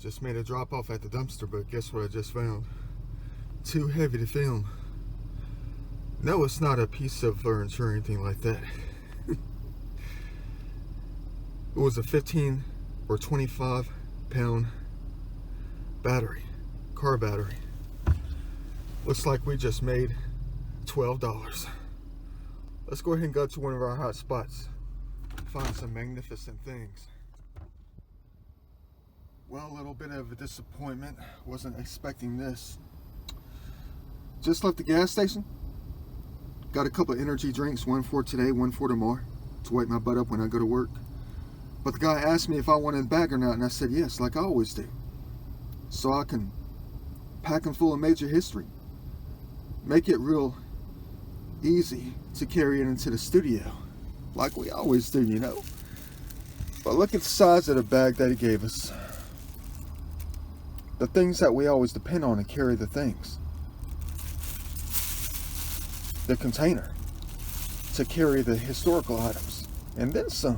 Just made a drop off at the dumpster, but guess what I just found? Too heavy to film. No, it's not a piece of furniture or anything like that. It was a 15 or 25 pound battery, car battery. Looks like we just made $12. Let's go ahead and go to one of our hot spots. Find some magnificent things. Well, a little bit of a disappointment. Wasn't expecting this. Just left the gas station. Got a couple of energy drinks, one for today, one for tomorrow, to wake my butt up when I go to work. But the guy asked me if I wanted a bag or not, and I said yes, like I always do. So I can pack them full of major history. Make it real easy to carry it into the studio, like we always do, you know. But look at the size of the bag that he gave us. The things that we always depend on to carry the things. The container to carry the historical items, and then some.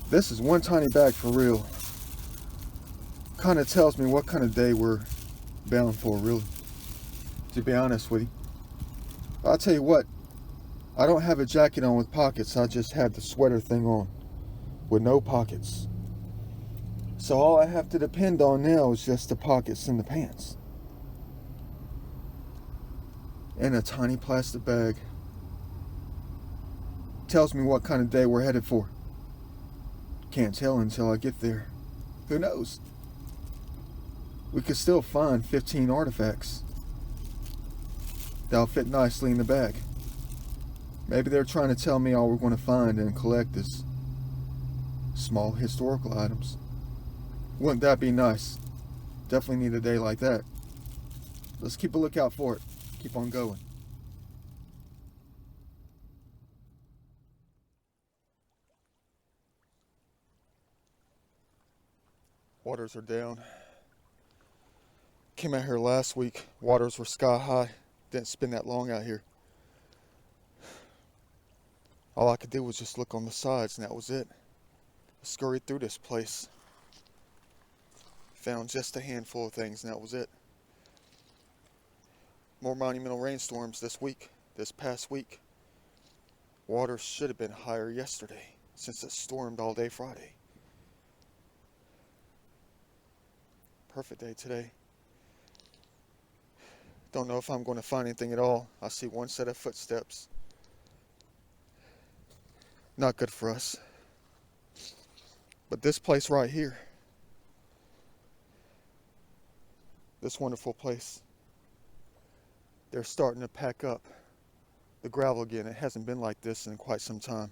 This is one tiny bag for real. Kind of tells me what kind of day we're bound for, really, to be honest with you. I'll tell you what, I don't have a jacket on with pockets. I just have the sweater thing on with no pockets. So all I have to depend on now is just the pockets in the pants. And a tiny plastic bag. Tells me what kind of day we're headed for. Can't tell until I get there. Who knows? We could still find 15 artifacts that'll fit nicely in the bag. Maybe they're trying to tell me all we're going to find and collect is small historical items. Wouldn't that be nice? Definitely need a day like that. Let's keep a lookout for it. Keep on going. Waters are down. Came out here last week. Waters were sky high. Didn't spend that long out here. All I could do was just look on the sides, and that was it. I scurried through this place. Found just a handful of things, and that was it. More monumental rainstorms this past week. Water should have been higher yesterday, since it stormed all day Friday. Perfect day today. Don't know if I'm going to find anything at all. I see one set of footsteps. Not good for us. But this place right here, this wonderful place, they're starting to pack up the gravel again. It hasn't been like this in quite some time.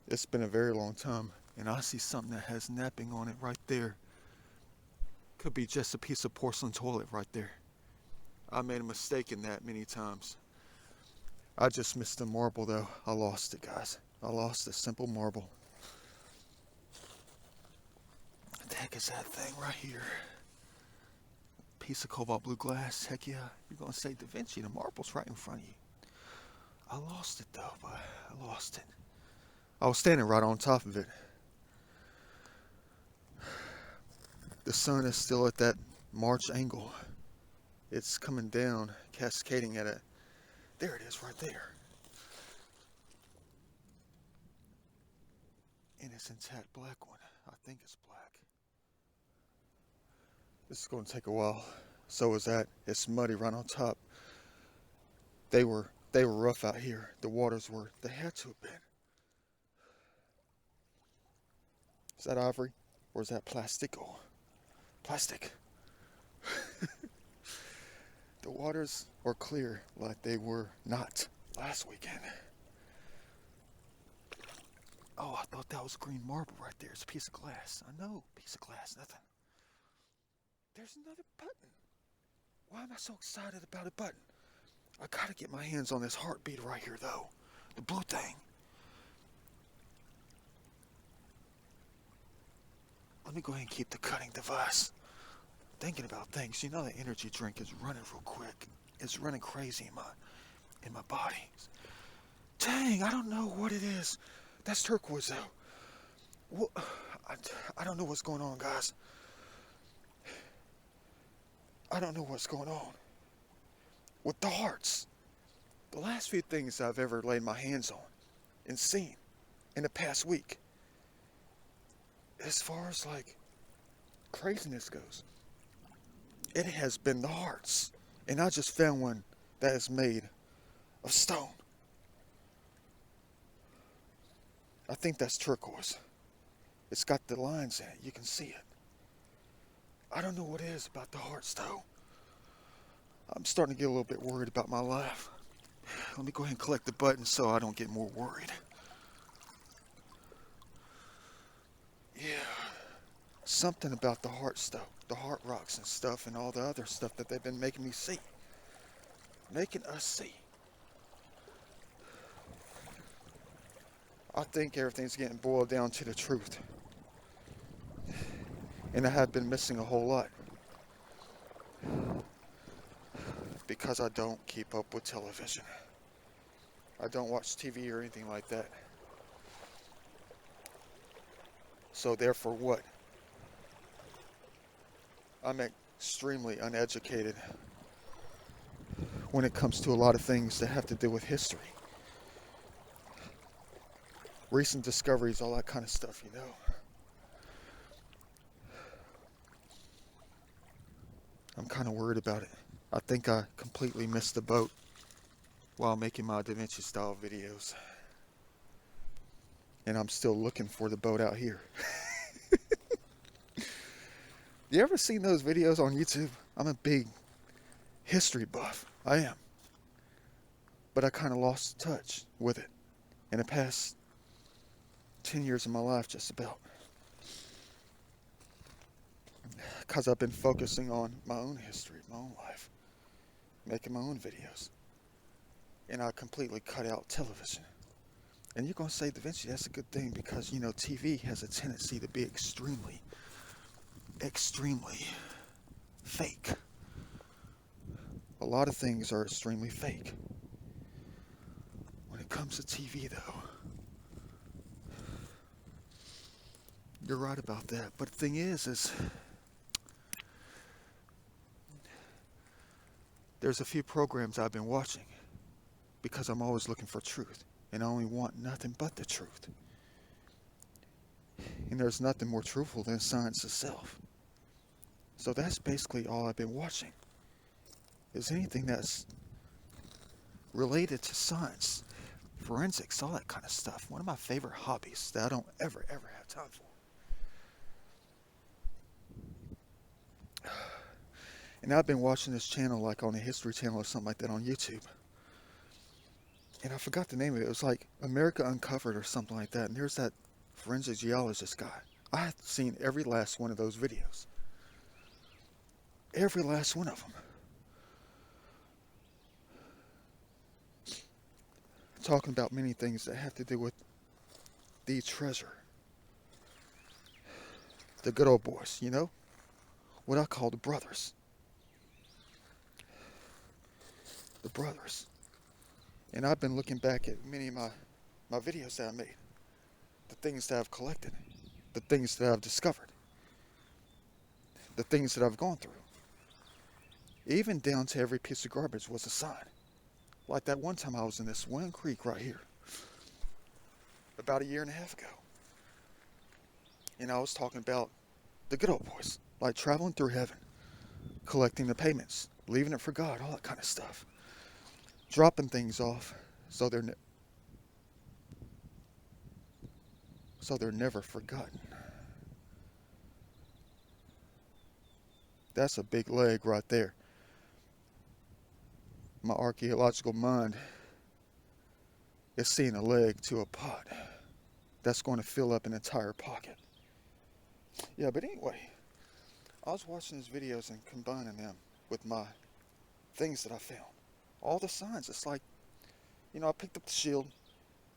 It's been a very long time. And I see something that has napping on it right there. Could be just a piece of porcelain toilet right there. I made a mistake in that many times. I just missed the marble though. I lost it, guys. I lost a simple marble. What the heck is that thing right here? Piece of cobalt blue glass. Heck yeah. You're gonna say Da Vinci, the marble's right in front of you. I lost it though, but I lost it. I was standing right on top of it. The sun is still at that March angle. It's coming down, cascading at it. There it is, right there. And it's intact black one. I think it's black. This is going to take a while. So is that. It's muddy right on top. They were rough out here. The waters were. They had to have been. Is that ivory? Or is that plastico? Plastic. The waters are clear like they were not last weekend. Oh, I thought that was green marble right there. It's a piece of glass. I know, piece of glass, nothing. There's another button. Why am I so excited about a button? I gotta get my hands on this heartbeat right here though. The blue thing. Let me go ahead and keep the cutting device. Thinking about things. You know, the energy drink is running real quick. It's running crazy in my body. Dang, I don't know what it is. That's turquoise though. Well, I don't know what's going on, guys. I don't know what's going on with the hearts. The last few things I've ever laid my hands on and seen in the past week, as far as like craziness goes, it has been the hearts. And I just found one that is made of stone. I think that's turquoise. It's got the lines in it. You can see it. I don't know what it is about the hearts, though. I'm starting to get a little bit worried about my life. Let me go ahead and collect the buttons so I don't get more worried. Yeah. Something about the heart stuff, the heart rocks and stuff, and all the other stuff that they've been making me see. Making us see. I think everything's getting boiled down to the truth. And I have been missing a whole lot. Because I don't keep up with television. I don't watch TV or anything like that. So therefore what? I'm extremely uneducated when it comes to a lot of things that have to do with history. Recent discoveries, all that kind of stuff, you know. I'm kind of worried about it. I think I completely missed the boat while making my Da Vinci style videos. And I'm still looking for the boat out here. You ever seen those videos on YouTube? I'm a big history buff. I am. But I kind of lost touch with it in the past 10 years of my life, just about. Because I've been focusing on my own history, my own life. Making my own videos. And I completely cut out television. And you're going to say, Da Vinci, that's a good thing because, you know, TV has a tendency to be extremely fake. A lot of things are extremely fake. When it comes to TV, though, you're right about that. But the thing is there's a few programs I've been watching because I'm always looking for truth. And I only want nothing but the truth. And there's nothing more truthful than science itself. So that's basically all I've been watching. Is anything that's related to science, forensics, all that kind of stuff. One of my favorite hobbies that I don't ever have time for. And I've been watching this channel like on a history channel or something like that on YouTube. And I forgot the name of it. It was like America Uncovered or something like that. And there's that forensic geologist guy. I've seen every last one of those videos. Every last one of them. Talking about many things that have to do with the treasure. The good old boys, you know? What I call the brothers. The brothers. And I've been looking back at many of my videos that I made. The things that I've collected. The things that I've discovered. The things that I've gone through. Even down to every piece of garbage was a sign. Like that one time I was in this one creek right here. About 1.5 years ago. And I was talking about the good old boys. Like traveling through heaven. Collecting the payments. Leaving it for God. All that kind of stuff. Dropping things off so they're never forgotten. That's a big leg right there. My archaeological mind is seeing a leg to a pot that's going to fill up an entire pocket. Yeah, but anyway, I was watching these videos and combining them with my things that I found. All the signs, it's like, you know, I picked up the shield.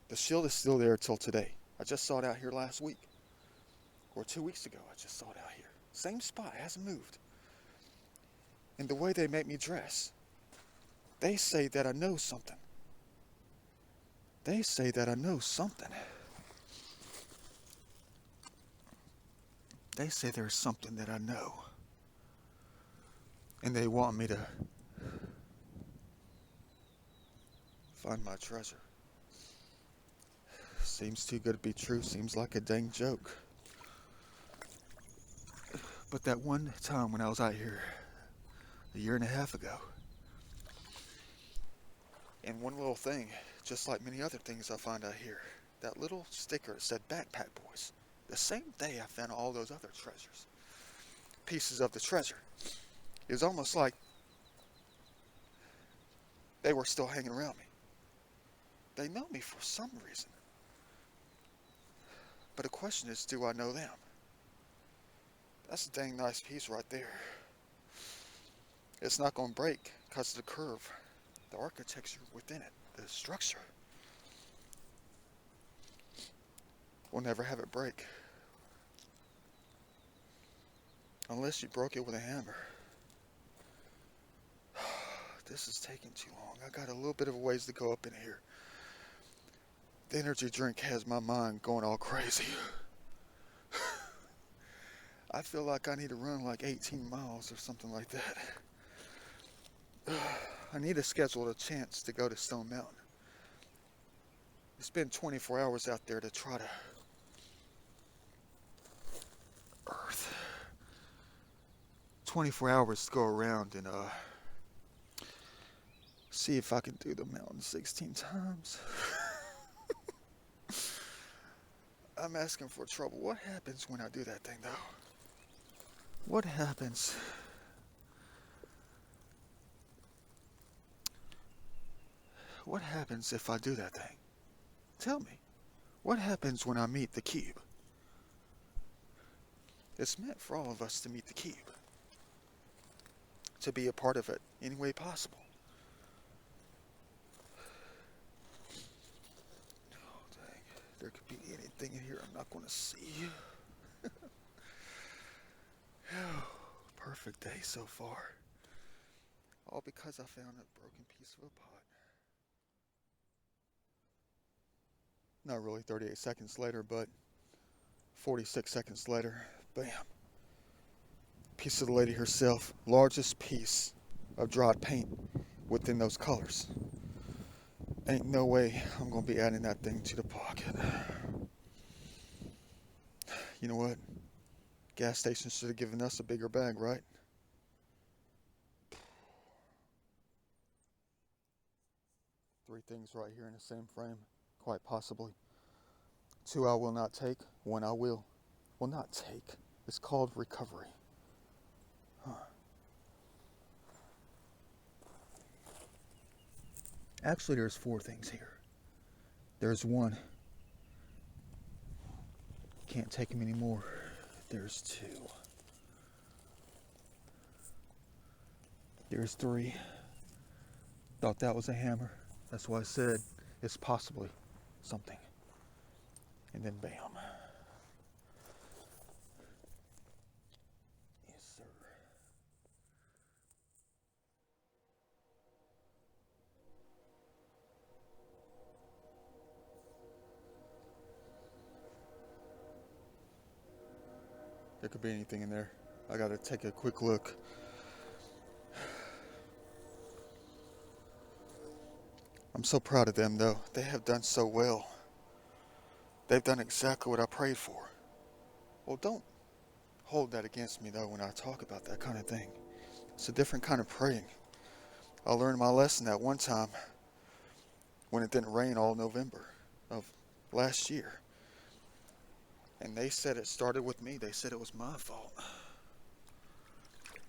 The shield is still there till today. I just saw it out here last week. Or 2 weeks ago, I just saw it out here. Same spot, it hasn't moved. And the way they make me dress, they say that I know something. They say that I know something. They say there's something that I know, and they want me to find my treasure. Seems too good to be true, seems like a dang joke. But that one time when I was out here, a year and a half ago, and one little thing, just like many other things I find out here, that little sticker that said Backpack Boys. The same day I found all those other treasures, pieces of the treasure. It was almost like they were still hanging around me. They know me for some reason. But the question is, do I know them? That's a dang nice piece right there. It's not going to break because of the curve, the architecture within it, the structure. We'll never have it break. Unless you broke it with a hammer. This is taking too long. I got a little bit of a ways to go up in here. The energy drink has my mind going all crazy. I feel like I need to run like 18 miles or something like that. I need to schedule a chance to go to Stone Mountain. It's been 24 hours out there to try to Earth. 24 hours to go around and see if I can do the mountain 16 times. I'm asking for trouble. What happens when I do that thing, though? What happens? What happens if I do that thing? Tell me. What happens when I meet the cube? It's meant for all of us to meet the cube. To be a part of it any way possible. Oh, dang. There could be anything in here I'm not going to see. Perfect day so far. All because I found a broken piece of a pot. Not really 38 seconds later, but 46 seconds later, bam. Piece of the lady herself. Largest piece of dried paint within those colors. Ain't no way I'm gonna be adding that thing to the pocket. You know what? Gas station should have given us a bigger bag, right? Three things right here in the same frame, quite possibly. Two I will not take, one I will. Will not take. It's called recovery. Huh. Actually, there's four things here. There's one. Can't take them anymore. There's two. There's three. Thought that was a hammer. That's why I said it's possibly something. And then bam. Yes, sir. There could be anything in there. I gotta take a quick look. I'm so proud of them, though. They have done so well. They've done exactly what I prayed for. Well, don't hold that against me, though, when I talk about that kind of thing. It's a different kind of praying. I learned my lesson that one time when it didn't rain all November of last year. And they said it started with me. They said it was my fault.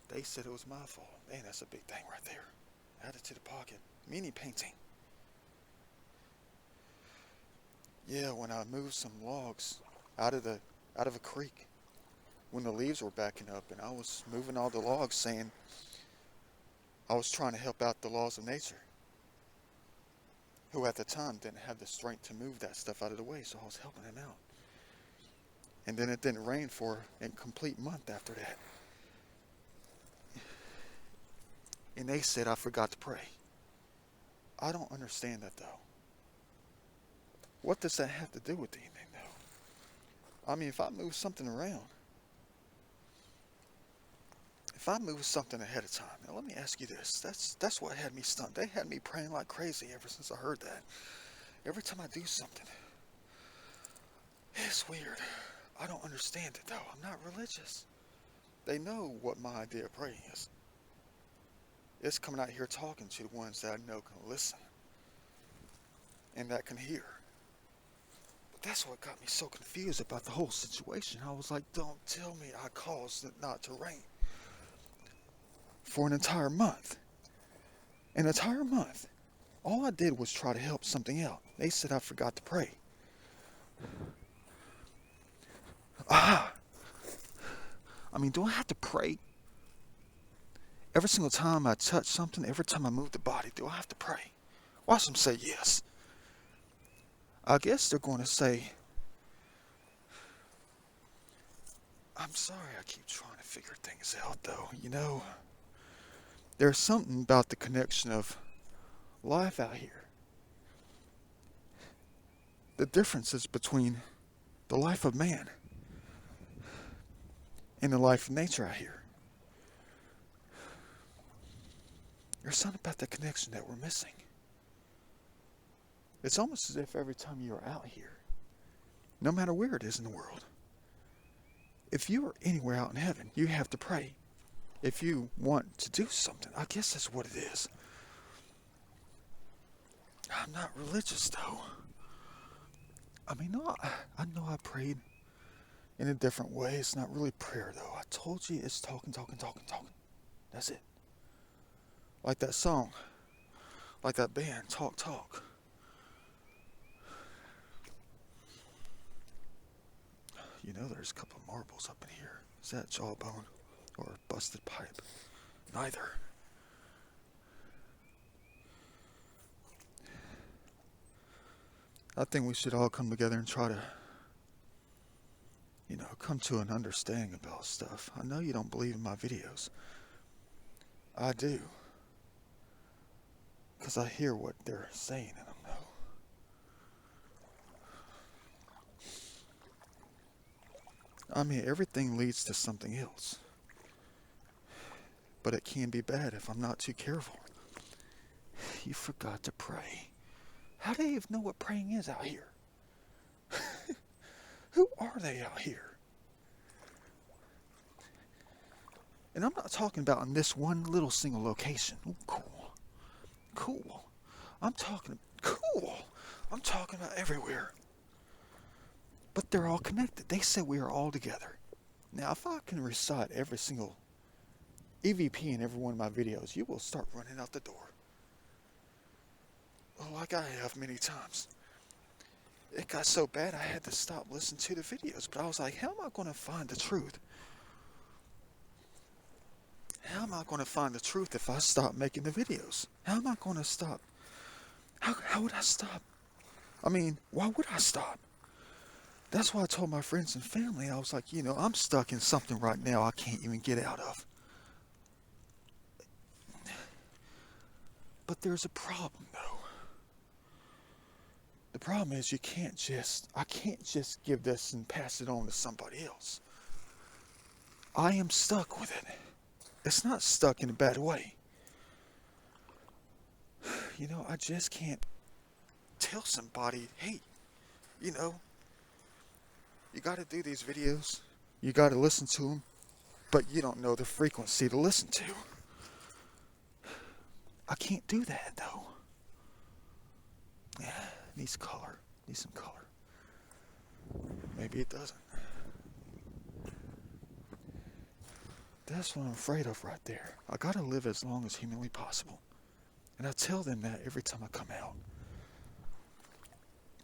They said it was my fault. Man, that's a big thing right there. Add it to the pocket. Mini painting. Yeah, when I moved some logs out of a creek, when the leaves were backing up, and I was moving all the logs, saying I was trying to help out the laws of nature, who at the time didn't have the strength to move that stuff out of the way, so I was helping him out. And then it didn't rain for a complete month after that. And they said I forgot to pray. I don't understand that, though. What does that have to do with anything, though? I mean, if I move something around, if I move something ahead of time, now let me ask you this. That's what had me stunned. They had me praying like crazy ever since I heard that. Every time I do something, it's weird. I don't understand it though. I'm not religious. They know what my idea of praying is. It's coming out here talking to the ones that I know can listen and that can hear. But that's what got me so confused about the whole situation. I was like, don't tell me I caused it not to rain for an entire month. An entire month. All I did was try to help something out. They said I forgot to pray. I mean, do I have to pray? Every single time I touch something, every time I move the body, do I have to pray? Watch them say yes. I guess they're going to say, I'm sorry I keep trying to figure things out though. You know, there's something about the connection of life out here. The differences between the life of man and the life of nature out here. There's something about the connection that we're missing. It's almost as if every time you're out here, no matter where it is in the world, if you are anywhere out in heaven, you have to pray. If you want to do something, I guess that's what it is. I'm not religious though. I mean, no, I know I prayed in a different way. It's not really prayer though. I told you it's talking. That's it. Like that song. Like that band, Talk. You know there's a couple of marbles up in here. Is that jawbone or busted pipe? Neither. I think we should all come together and try to, come to an understanding about stuff. I know you don't believe in my videos. I do. Because I hear what they're saying in them, though. I mean, everything leads to something else. But it can be bad if I'm not too careful. You forgot to pray. How do they even know what praying is out here? Who are they out here? And I'm not talking about in this one little single location. Ooh, cool. I'm talking about everywhere. But they're all connected. They said we are all together. Now, if I can recite every single EVP in every one of my videos, you will start running out the door. Like I have many times. It got so bad I had to stop listening to the videos. But I was like, how am I going to find the truth? How am I going to find the truth if I stop making the videos? How am I going to stop? How would I stop? I mean, why would I stop? That's why I told my friends and family, I was like, I'm stuck in something right now I can't even get out of. But there's a problem, though. The problem is I can't just give this and pass it on to somebody else. I am stuck with it. It's not stuck in a bad way. I just can't tell somebody, hey, you got to do these videos. You got to listen to them. But you don't know the frequency to listen to. I can't do that, though. Yeah, needs color. Needs some color. Maybe it doesn't. That's what I'm afraid of right there. I gotta live as long as humanly possible. And I tell them that every time I come out.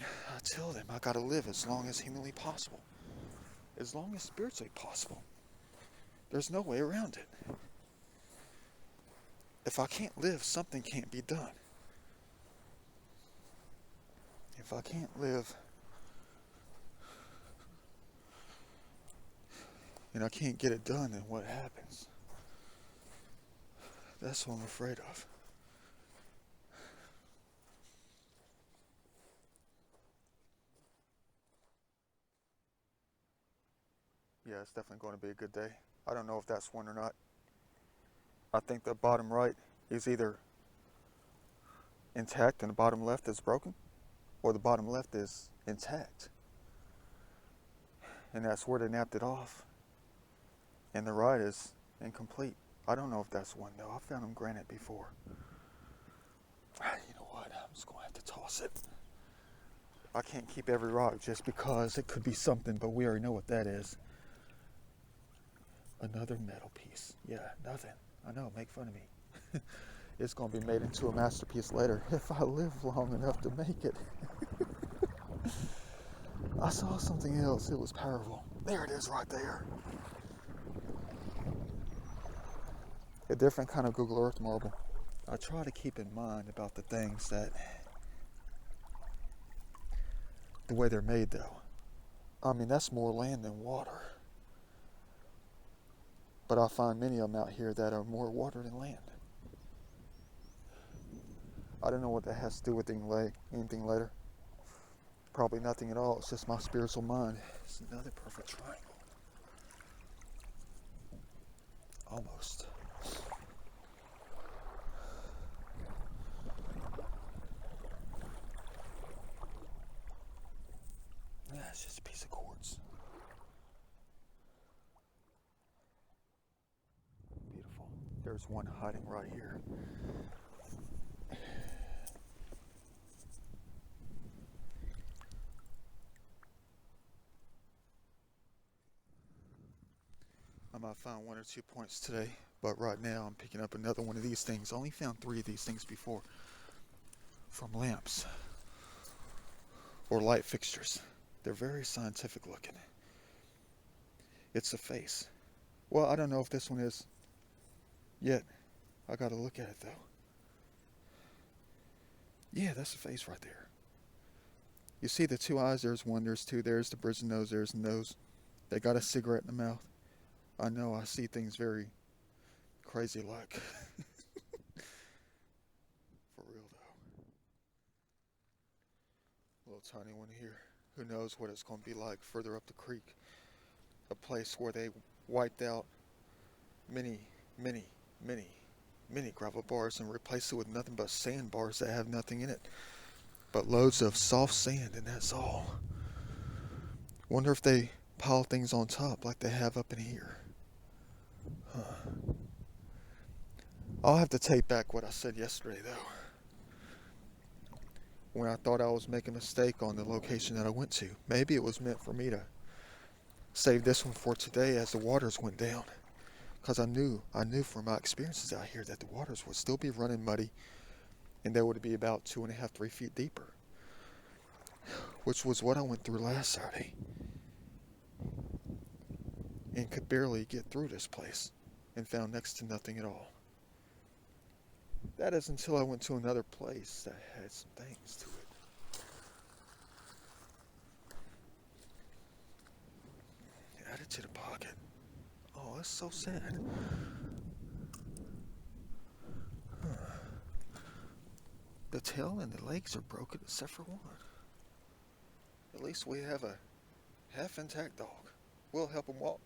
I tell them I gotta live as long as humanly possible. As long as spiritually possible. There's no way around it. If I can't live, something can't be done. If I can't live, and I can't get it done, then what happens? That's what I'm afraid of. Yeah, it's definitely going to be a good day. I don't know if that's one or not. I think the bottom right is either intact and the bottom left is broken, or the bottom left is intact. And that's where they napped it off. And the right is incomplete. I don't know if that's one though. I found them granite before. You know what? I'm just gonna have to toss it. I can't keep every rock just because it could be something, but we already know what that is. Another metal piece. Yeah, nothing. I know, make fun of me. It's gonna be made into a masterpiece later if I live long enough to make it. I saw something else. It was powerful. There it is right there. A different kind of Google Earth marble. I try to keep in mind about the things that, the way they're made though. I mean, that's more land than water. But I find many of them out here that are more water than land. I don't know what that has to do with anything later. Probably nothing at all. It's just my spiritual mind. It's another perfect triangle. Almost. Yeah, it's just a piece of quartz. Beautiful. There's one hiding right here. I might find one or 2 points today, but right now I'm picking up another one of these things. I only found 3 of these things before from lamps or light fixtures. They're very scientific looking. It's a face. Well, I don't know if this one is yet. I gotta look at it though. Yeah, that's a face right there. You see the 2 eyes, there's 1, there's 2, there's the bridge of the nose, there's the nose. They got a cigarette in the mouth. I know I see things very crazy like. For real though. Little tiny one here. Who knows what it's going to be like further up the creek. A place where they wiped out many gravel bars and replaced it with nothing but sandbars that have nothing in it. But loads of soft sand, and that's all. Wonder if they pile things on top like they have up in here. Huh. I'll have to take back what I said yesterday though. When I thought I was making a mistake on the location that I went to. Maybe it was meant for me to save this one for today as the waters went down. Because I knew from my experiences out here that the waters would still be running muddy and they would be about 2.5, 3 feet deeper. Which was what I went through last Saturday. And could barely get through this place and found next to nothing at all. That is until I went to another place that had some things to it. Add it to the pocket. Oh, that's so sad. Huh. The tail and the legs are broken except for one. At least we have a half intact dog. We'll help him walk.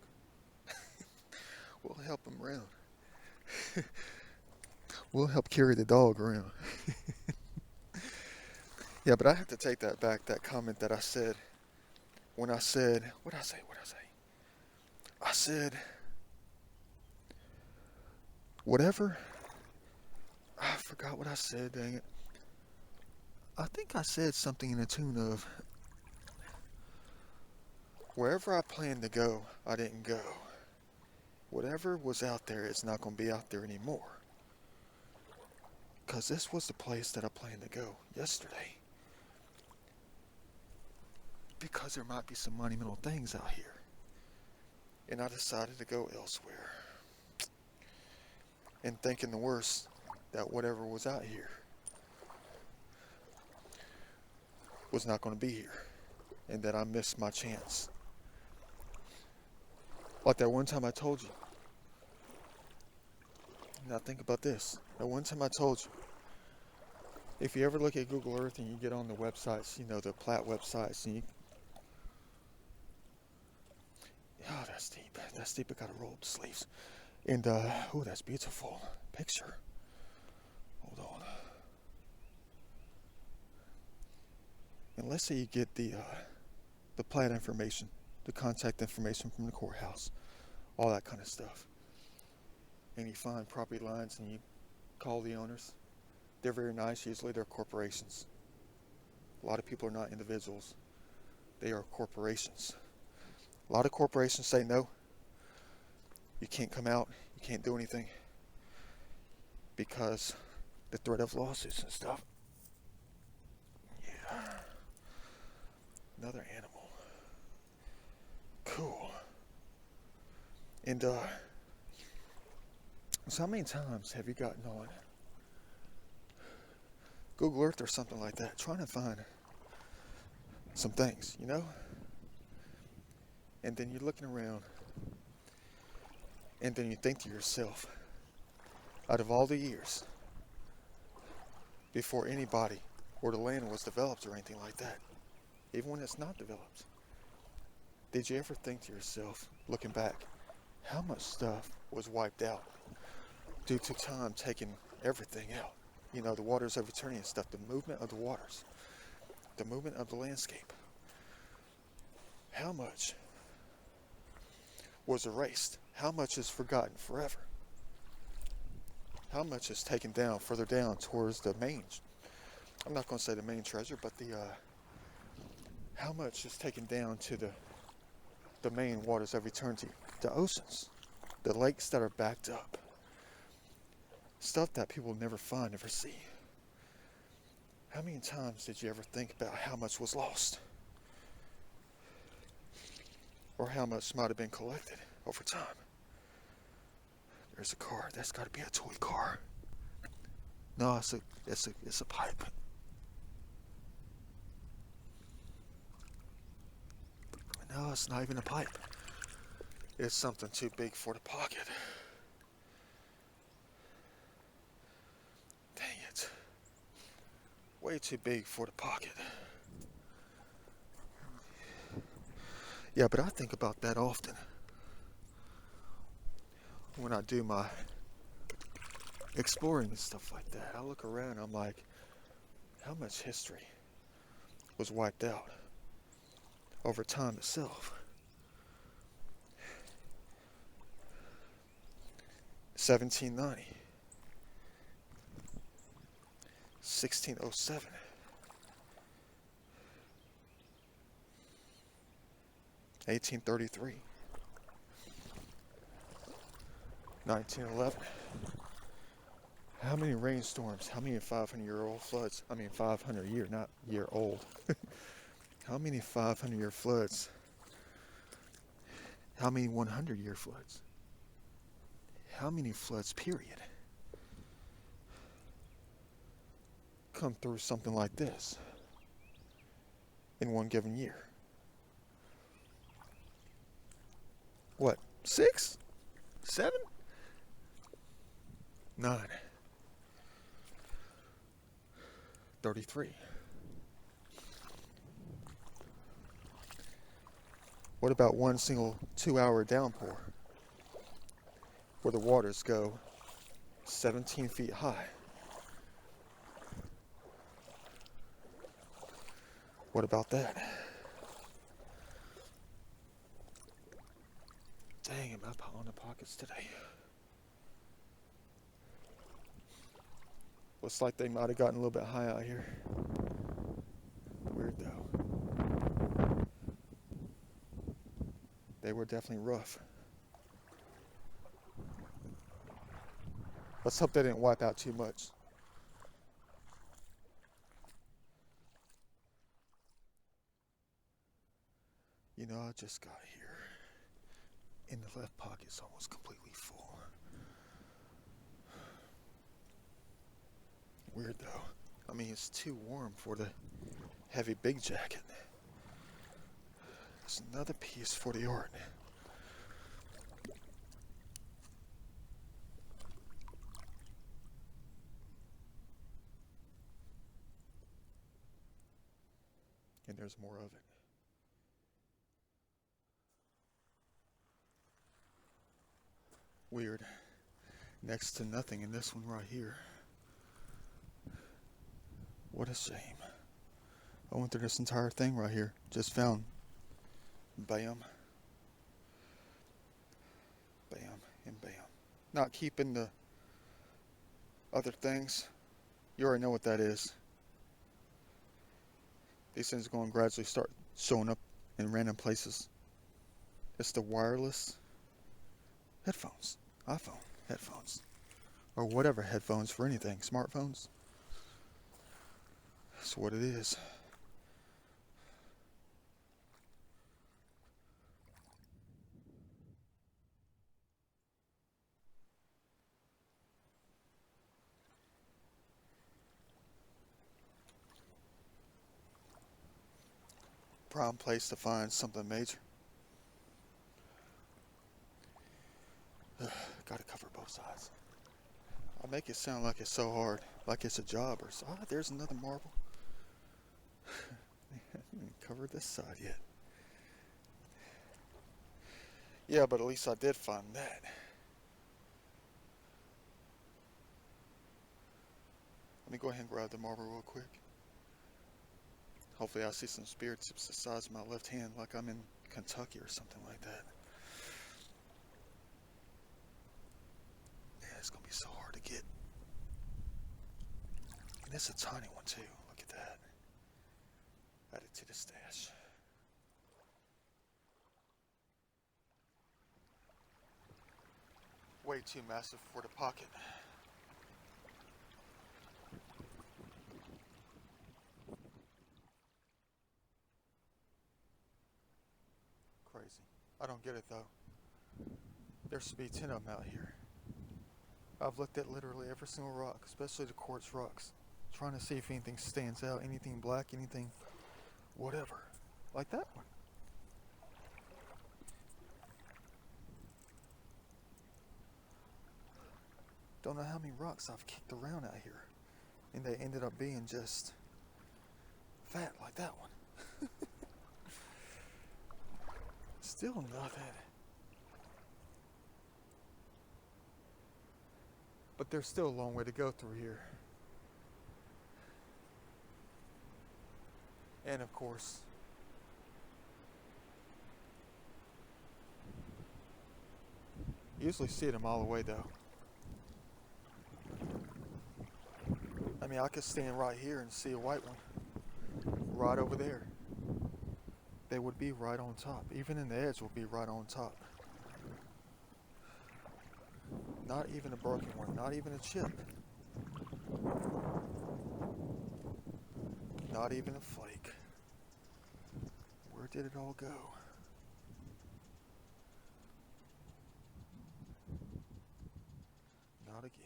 We'll help him around. We'll help carry the dog around. Yeah, but I have to take that back, that comment that I said when I said, what'd I say? I said, whatever, I forgot what I said, dang it. I think I said something in the tune of, wherever I planned to go, I didn't go. Whatever was out there, it's not going to be out there anymore. Because this was the place that I planned to go yesterday. Because there might be some monumental things out here. And I decided to go elsewhere. And thinking the worst, that whatever was out here was not going to be here. And that I missed my chance. Like that one time I told you. Now think about this. That one time I told you. If you ever look at Google Earth and you get on the websites, you know, the Platte websites, and you... Oh, that's deep. That's deep. I gotta roll up the sleeves. And oh, that's beautiful picture. Hold on. And let's say you get the plat information, the contact information from the courthouse, all that kind of stuff. And you find property lines and you call the owners. They're very nice. Usually they're corporations. A lot of people are not individuals. They are corporations. A lot of corporations say no. You can't come out. You can't do anything because the threat of lawsuits and stuff. Yeah. Another animal. Cool. And so how many times have you gotten on Google Earth or something like that, trying to find some things, you know? And then you're looking around, and then you think to yourself, out of all the years before anybody or the land was developed or anything like that, even when it's not developed, did you ever think to yourself, looking back, how much stuff was wiped out due to time taking everything out? You know, the waters overturning and stuff, the movement of the waters, the movement of the landscape. How much was erased? How much is forgotten forever? How much is taken down, further down towards the main, I'm not going to say the main treasure, but the, how much is taken down to the main waters of eternity, the oceans, the lakes that are backed up, stuff that people never find, never see. How many times did you ever think about how much was lost? Or how much might have been collected over time? There's a car. That's got to be a toy car. No, it's a pipe. No, it's not even a pipe. It's something too big for the pocket. Dang it. Way too big for the pocket. Yeah, but I think about that often. When I do my exploring and stuff like that, I look around, I'm like, how much history was wiped out over time itself? 1790, 1607, 1833, 1911. How many rainstorms? How many 500-year-old floods? 500-year, not year old. How many 500-year floods? How many 100-year floods? How many floods, period, come through something like this in one given year? What, 6? 7? 9? 33. What about one single 2-hour downpour where the waters go 17 feet high? What about that? Dang, am I on the pockets today? Looks like they might have gotten a little bit high out here. Weird though. They were definitely rough. Let's hope they didn't wipe out too much. You know, I just got here and the left pocket's almost completely full. Weird though. It's too warm for the heavy big jacket. There's another piece for the art. And there's more of it. Weird. Next to nothing in this one right here. What a shame. I went through this entire thing right here. Just found bam, bam, and bam. Not keeping the other things. You already know what that is. These things are going to gradually start showing up in random places. It's the wireless headphones, iPhone headphones, or whatever headphones for anything, smartphones. That's what it is. Prime place to find something major. Gotta cover both sides. I make it sound like it's so hard, like it's a job or so. Ah, there's another marble. I haven't covered this side yet. Yeah, but at least I did find that. Let me go ahead and grab the marble real quick. Hopefully I see some spear tips the size of my left hand like I'm in Kentucky or something like that. Yeah, it's gonna be so hard to get. And it's a tiny one too. Look at that. Add it to the stash. Way too massive for the pocket. Crazy. I don't get it though. There should be 10 of them out here. I've looked at literally every single rock, especially the quartz rocks, trying to see if anything stands out, anything black, anything whatever. Like that one. Don't know how many rocks I've kicked around out here, and they ended up being just fat like that one. Still nothing. But there's still a long way to go through here. And of course, usually see it a mile away though. I mean, I could stand right here and see a white one right over there. They would be right on top. Even in the edge would be right on top. Not even a broken one, not even a chip. Not even a flake. Where did it all go? Not again.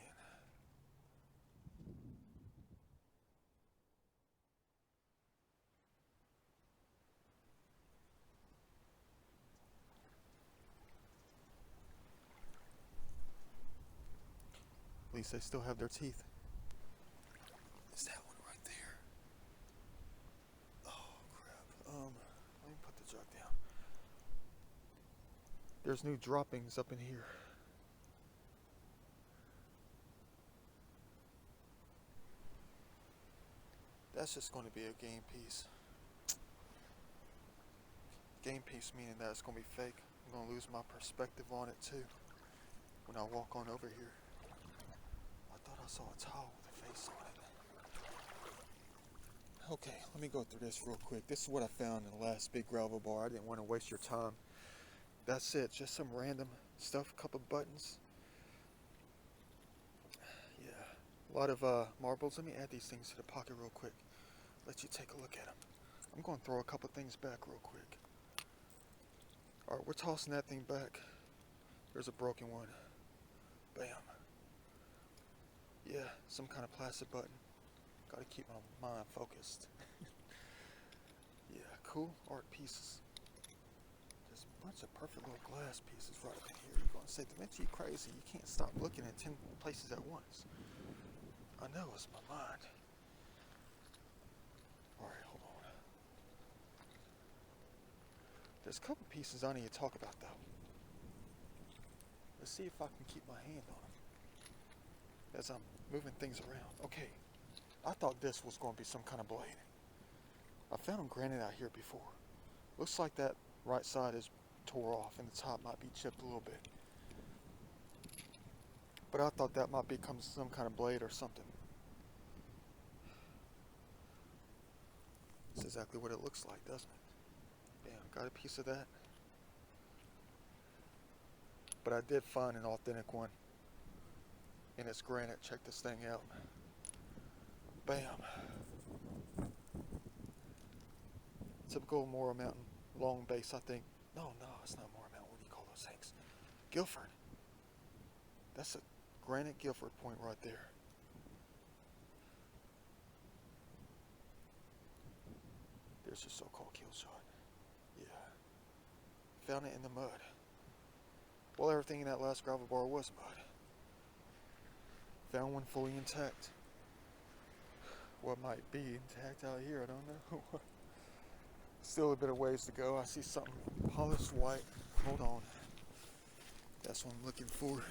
At least they still have their teeth. Is that one right there? Oh crap. Let me put the jug down. There's new droppings up in here. That's just going to be a game piece. Game piece meaning that it's going to be fake. I'm going to lose my perspective on it too when I walk on over here. I thought I saw a towel with a face on it. Okay, let me go through this real quick. This is what I found in the last big gravel bar. I didn't want to waste your time. That's it, just some random stuff, a couple buttons. Yeah, a lot of marbles. Let me add these things to the pocket real quick. Let you take a look at them. I'm going to throw a couple things back real quick. Alright, we're tossing that thing back. There's a broken one. Bam. Yeah, some kind of plastic button. Gotta keep my mind focused. Yeah, cool art pieces. There's a bunch of perfect little glass pieces right up in here. You're gonna say, Vinci, you crazy. You can't stop looking at 10 places at once. I know, it's my mind. Alright, hold on. There's a couple pieces I need to talk about though. Let's see if I can keep my hand on it as I'm moving things around. Okay, I thought this was going to be some kind of blade. I found granite out here before. Looks like that right side is tore off and the top might be chipped a little bit. But I thought that might become some kind of blade or something. That's exactly what it looks like, doesn't it? Yeah, got a piece of that. But I did find an authentic one. And it's granite. Check this thing out. Bam. Typical Mora Mountain. Long base, I think. No, it's not Mora Mountain. What do you call those things? Guilford. That's a granite Guilford point right there. There's your so-called kill shot. Yeah. Found it in the mud. Well, everything in that last gravel bar was mud. Found one fully intact. What might be intact out here, I don't know. Still a bit of ways to go. I see something polished white. Hold on. That's what I'm looking for.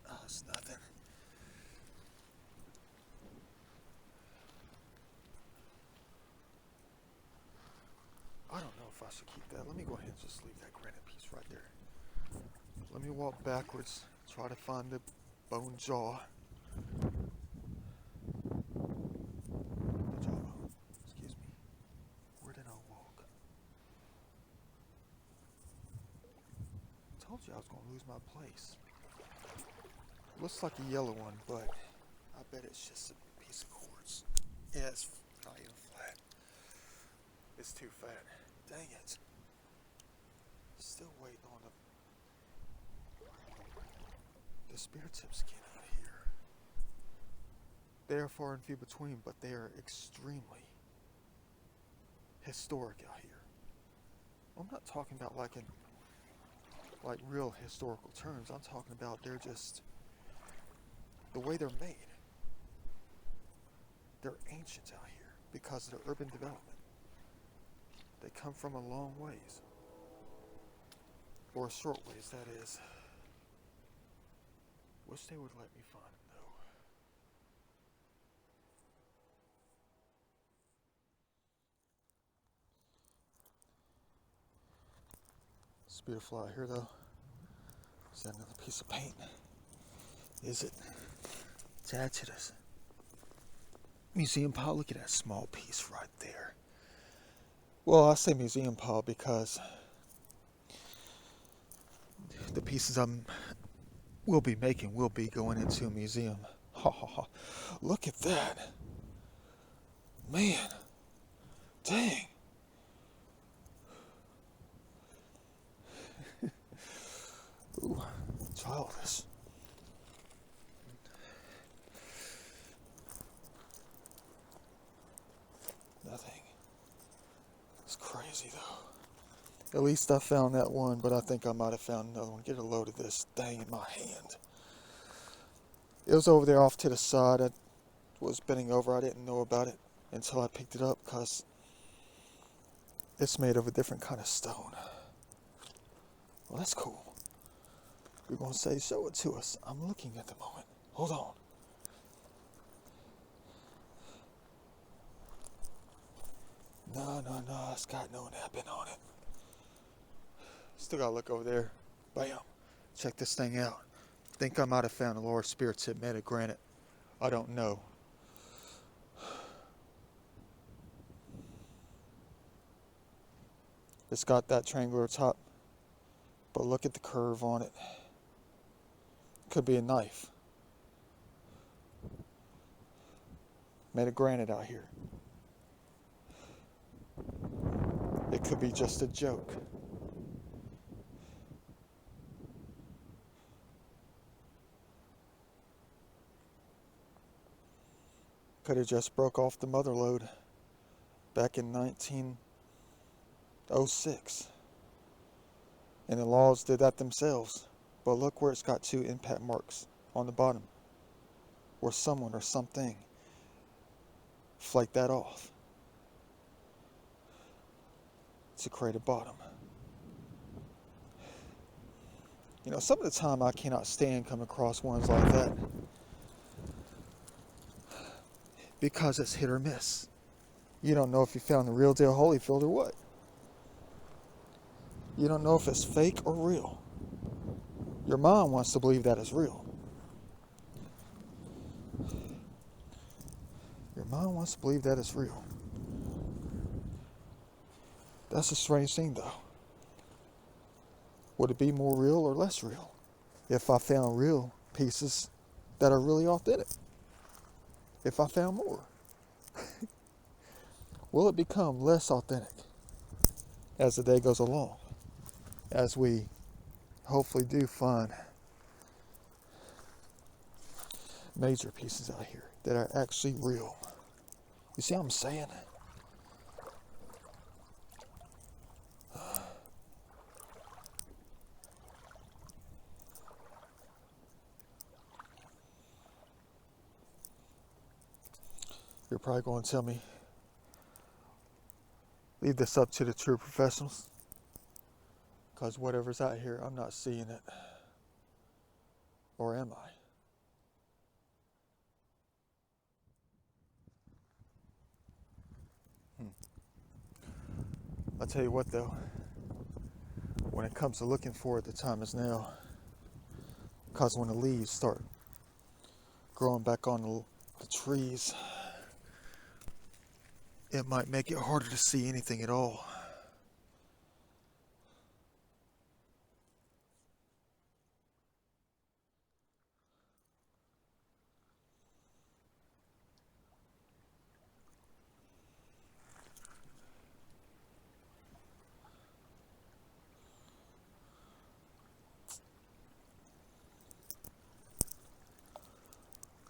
Oh, it's nothing. I don't know if I should keep that. Let me go ahead and just leave that granite piece right there. Let me walk backwards, try to find the bone jaw. The jawbone. Excuse me. Where did I walk? I told you I was going to lose my place. Looks like a yellow one, but I bet it's just a piece of quartz. Yeah, it's not even flat. It's too fat. Dang it. Still waiting on the spear tip skin out here. They are far and few between, but they are extremely historic out here. I'm not talking about like in real historical terms. I'm talking about they're just the way they're made. They're ancient out here because of the urban development. They come from a long ways. Or a short ways, that is. Wish they would let me find them, though. It's beautiful out here, though. Is that another piece of paint? Is it? To add to this museum pile, look at that small piece right there. Well, I say museum pile because the pieces will be making will be going into a museum. Ha ha ha. Look at that. Man. Dang. Ooh, childish. Nothing. It's crazy though. At least I found that one, but I think I might have found another one. Get a load of this thing in my hand. It was over there off to the side. I was bending over. I didn't know about it until I picked it up because it's made of a different kind of stone. Well, that's cool. You're going to say, show it to us. I'm looking at the moment. Hold on. No, it's got no napping on it. Still gotta look over there. Bam. Check this thing out. Think I might have found a lower spirit tip made of granite. I don't know. It's got that triangular top, but look at the curve on it. Could be a knife. Made of granite out here. It could be just a joke. Could have just broke off the mother lode back in 1906. And the laws did that themselves. But look where it's got 2 impact marks on the bottom. Where someone or something flaked that off to create a bottom. You know, some of the time I cannot stand coming across ones like that because it's hit or miss. You don't know if you found the real deal Holyfield or what. You don't know if it's fake or real. Your mind wants to believe that it's real. Your mind wants to believe that it's real. That's a strange thing, though. Would it be more real or less real if I found real pieces that are really authentic? If I found more? Will it become less authentic as the day goes along? As we hopefully do find major pieces out here that are actually real. You see what I'm saying? You're probably going to tell me, leave this up to the true professionals, because whatever's out here, I'm not seeing it. Or am I? I'll tell you what, though, when it comes to looking for it, the time is now. Because when the leaves start growing back on the trees, it might make it harder to see anything at all.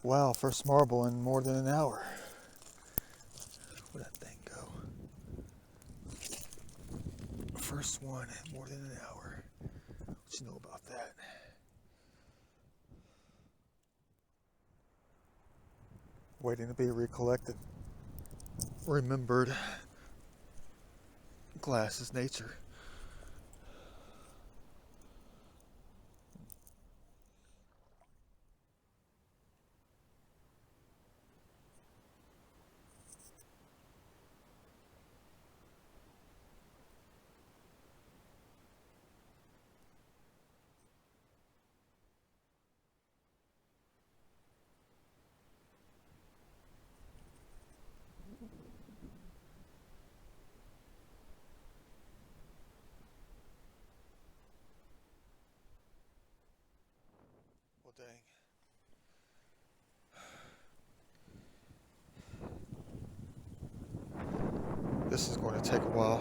Wow, first marble in more than an hour. Where'd that thing go? First one in more than an hour. What you know about that? Waiting to be recollected. Remembered. Glass is nature. Well, dang. This is going to take a while.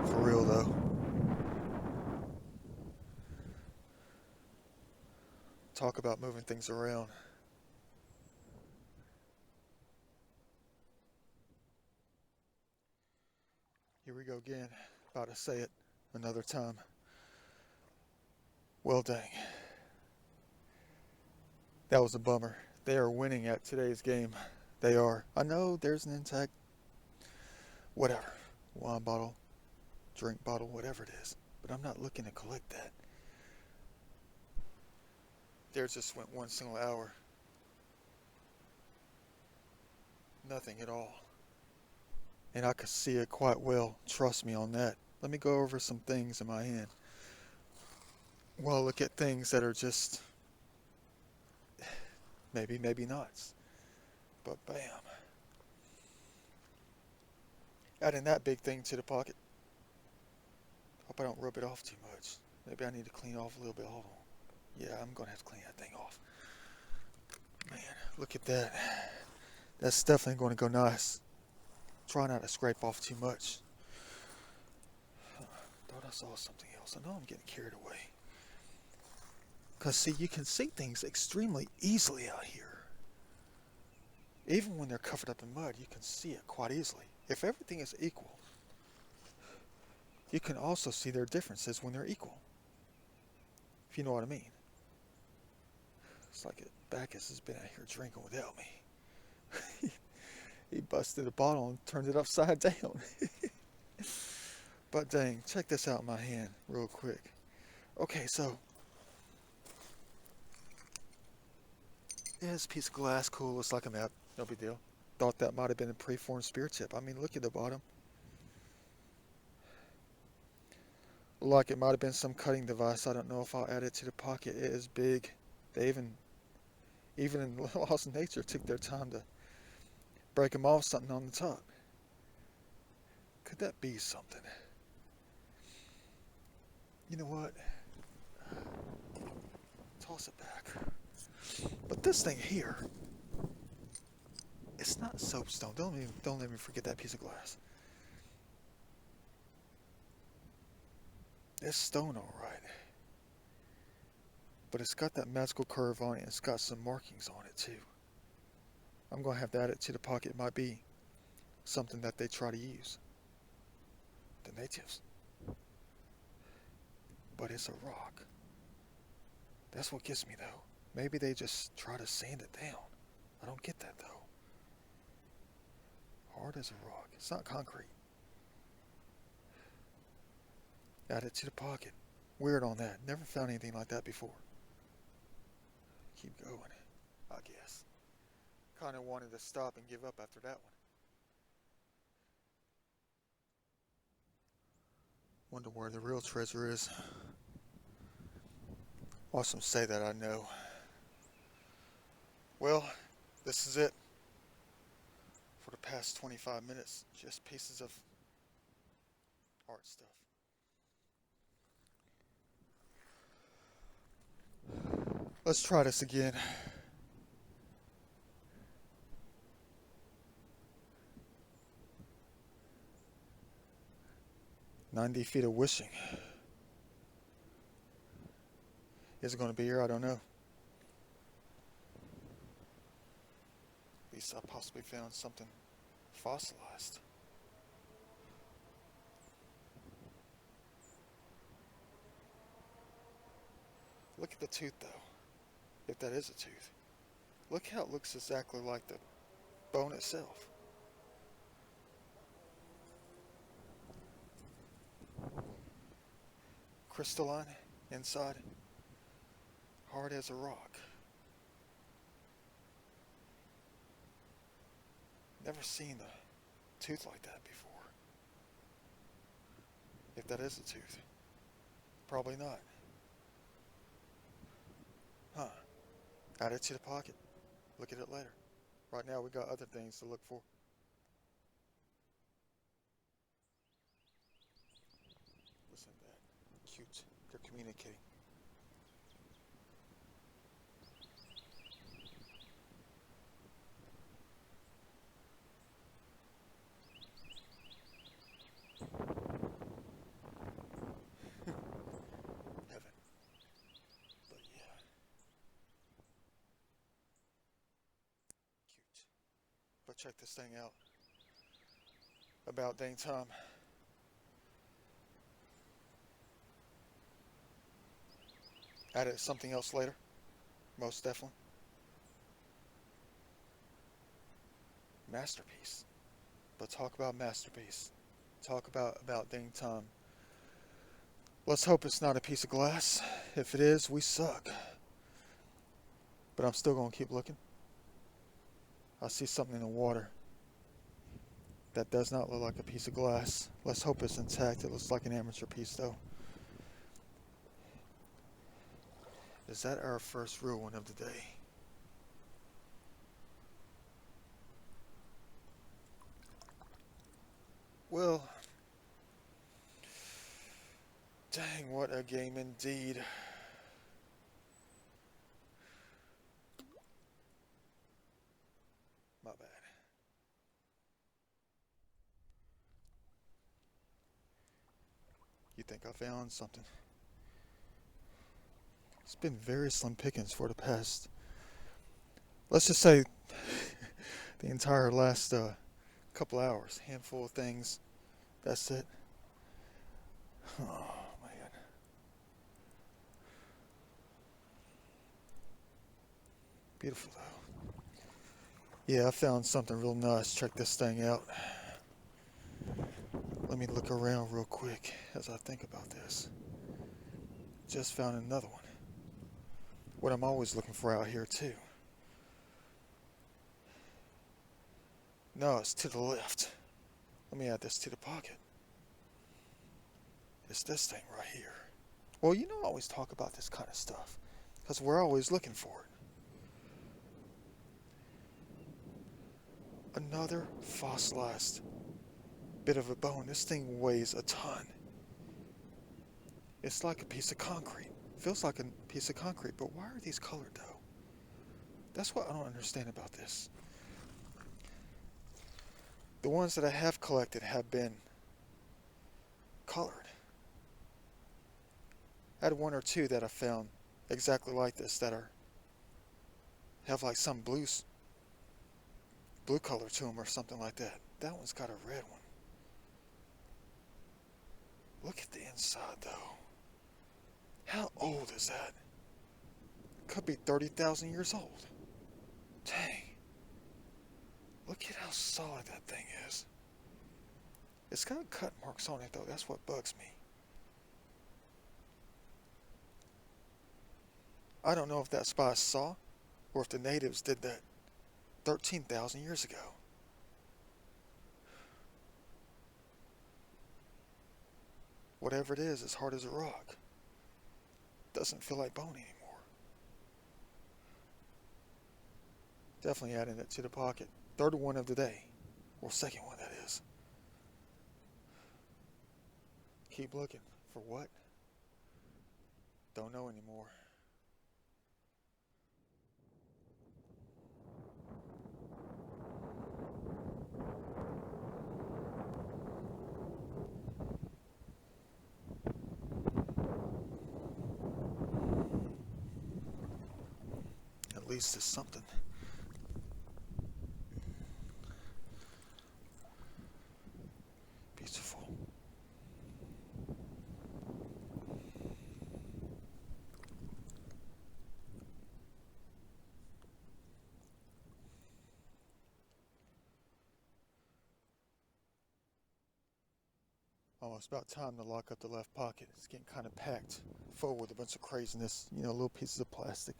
For real, though. Talk about moving things around. Here we go again. About to say it another time. Well, dang. That was a bummer. They are winning at today's game. They are. I know there's an intact, whatever, wine bottle, drink bottle, whatever it is. But I'm not looking to collect that. Theirs just went one single hour. Nothing at all. And I could see it quite well. Trust me on that. Let me go over some things in my hand. Well, look at things that are just maybe not. But bam. Adding that big thing to the pocket. Hope I don't rub it off too much. Maybe I need to clean off a little bit. Hold on. Yeah, I'm going to have to clean that thing off. Man, look at that. That's definitely going to go nice. Try not to scrape off too much. Thought I saw something else. I know I'm getting carried away. Because, see, you can see things extremely easily out here. Even when they're covered up in mud, you can see it quite easily. If everything is equal, you can also see their differences when they're equal. If you know what I mean. It's like Bacchus has been out here drinking without me. He busted a bottle and turned it upside down. But dang, check this out in my hand real quick. Okay, so Yeah, it's a piece of glass, cool, looks like a map, no big deal. Thought that might have been a preformed spear tip. I mean, look at the bottom. Like it might have been some cutting device. I don't know if I'll add it to the pocket. It is big. They even in Lost Nature, took their time to break them off something on the top. Could that be something? You know what? Toss it back. But this thing here, it's not soapstone. Don't let me forget that piece of glass. It's stone, all right. But it's got that magical curve on it, and it's got some markings on it too. I'm gonna have to add it to the pocket. It might be something that they try to use. The natives. But it's a rock. That's what gets me though. Maybe they just try to sand it down. I don't get that though. Hard as a rock. It's not concrete. Add it to the pocket. Weird on that. Never found anything like that before. Keep going, I guess. Kinda wanted to stop and give up after that one. Wonder where the real treasure is. Watch them say that, I know. Well, this is it. For the past 25 minutes, just pieces of art stuff. Let's try this again. "90 feet of wishing." Is it going to be here? I don't know. At least I possibly found something fossilized. Look at the tooth though, if that is a tooth. Look how it looks exactly like the bone itself. Crystalline inside, hard as a rock. Never seen a tooth like that before. If that is a tooth. Probably not. Huh. Add it to the pocket. Look at it later. Right now we got other things to look for. Listen to that. Cute. They're communicating. Heaven. But yeah. Cute. But check this thing out. About dang time. Added something else later. Most definitely. Masterpiece. But talk about masterpiece. Talk about dang time. Let's hope it's not a piece of glass. If it is, we suck. But I'm still gonna keep looking. I see something in the water. That does not look like a piece of glass. Let's hope it's intact. It looks like an amateur piece though. Is that our first real one of the day? Well, dang, what a game indeed. My bad. You think I found something? It's been very slim pickings for the past, let's just say, the entire last couple hours. Handful of things. That's it. Oh, man. Beautiful, though. Yeah, I found something real nice. Check this thing out. Let me look around real quick as I think about this. Just found another one. What I'm always looking for out here, too. No, it's to the left. Let me add this to the pocket. It's this thing right here. Well, you know, I always talk about this kind of stuff because we're always looking for it. Another fossilized bit of a bone. This thing weighs a ton. It's like a piece of concrete. Feels like a piece of concrete, but why are these colored though? That's what I don't understand about this. The ones that I have collected have been colored. I had one or two that I found exactly like this that have like some blue color to them or something like that. That one's got a red one. Look at the inside though. How old is that? Could be 30,000 years old. Dang. Look at how solid that thing is. It's got cut marks on it though. That's what bugs me. I don't know if that's by a saw or if the natives did that 13,000 years ago. Whatever it is, it's hard as a rock. Doesn't feel like bone anymore. Definitely adding it to the pocket. Third one of the day. Or second one, that is. Keep looking. For what? Don't know anymore. At least it's something. Beautiful. Almost about time to lock up the left pocket. It's getting kind of packed full with a bunch of craziness, little pieces of plastic,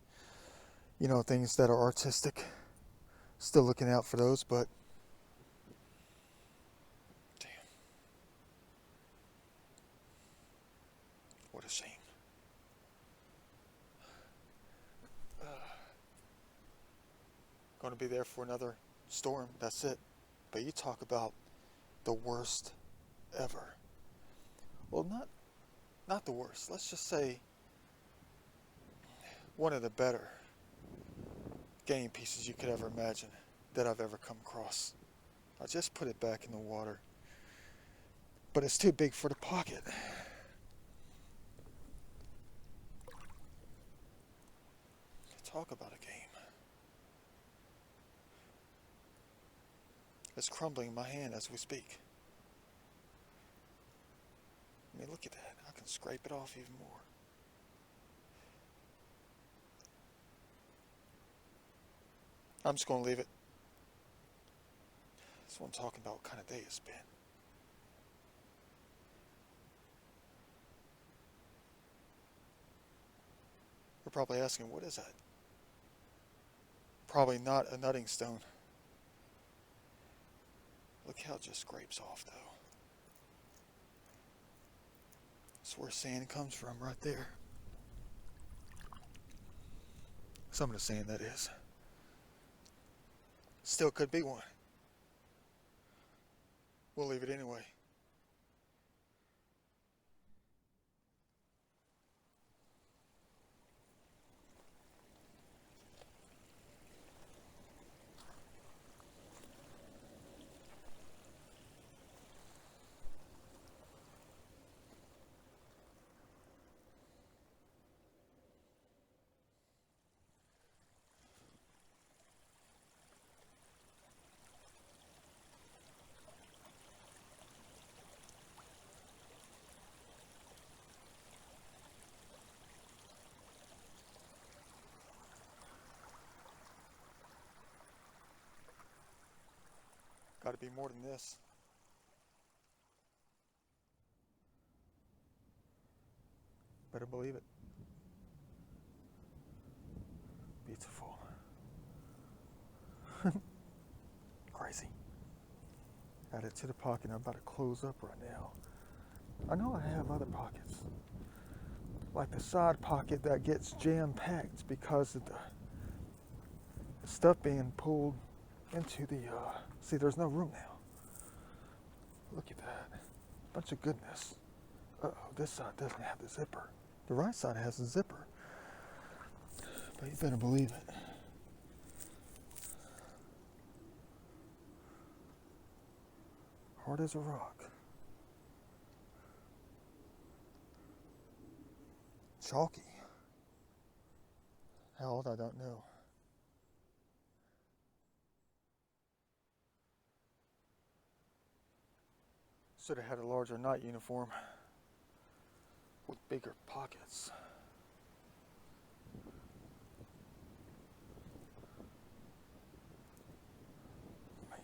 things that are artistic. Still looking out for those, but damn, what a shame. Going to be there for another storm, that's it. But you talk about the worst ever. Well, not the worst. Let's just say one of the better game pieces you could ever imagine that I've ever come across. I just put it back in the water, but it's too big for the pocket. Talk about a game. It's crumbling in my hand as we speak. I mean, look at that. I can scrape it off even more. I'm just going to leave it. That's what I'm talking about, what kind of day it's been. You're probably asking, what is that? Probably not a nutting stone. Look how it just scrapes off, though. That's where sand comes from, right there. Some of the sand, that is. Still could be one. We'll leave it anyway. Got to be more than this. Better believe it. Beautiful. Crazy. Add it to the pocket I'm about to close up right now. I know I have other pockets, like the side pocket that gets jam-packed because of the stuff being pulled into the, see, there's no room now. Look at that. Bunch of goodness. Uh-oh, this side doesn't have the zipper. The right side has a zipper. But you better believe it. Hard as a rock. Chalky. How old, I don't know. Should have had a larger night uniform with bigger pockets. Man.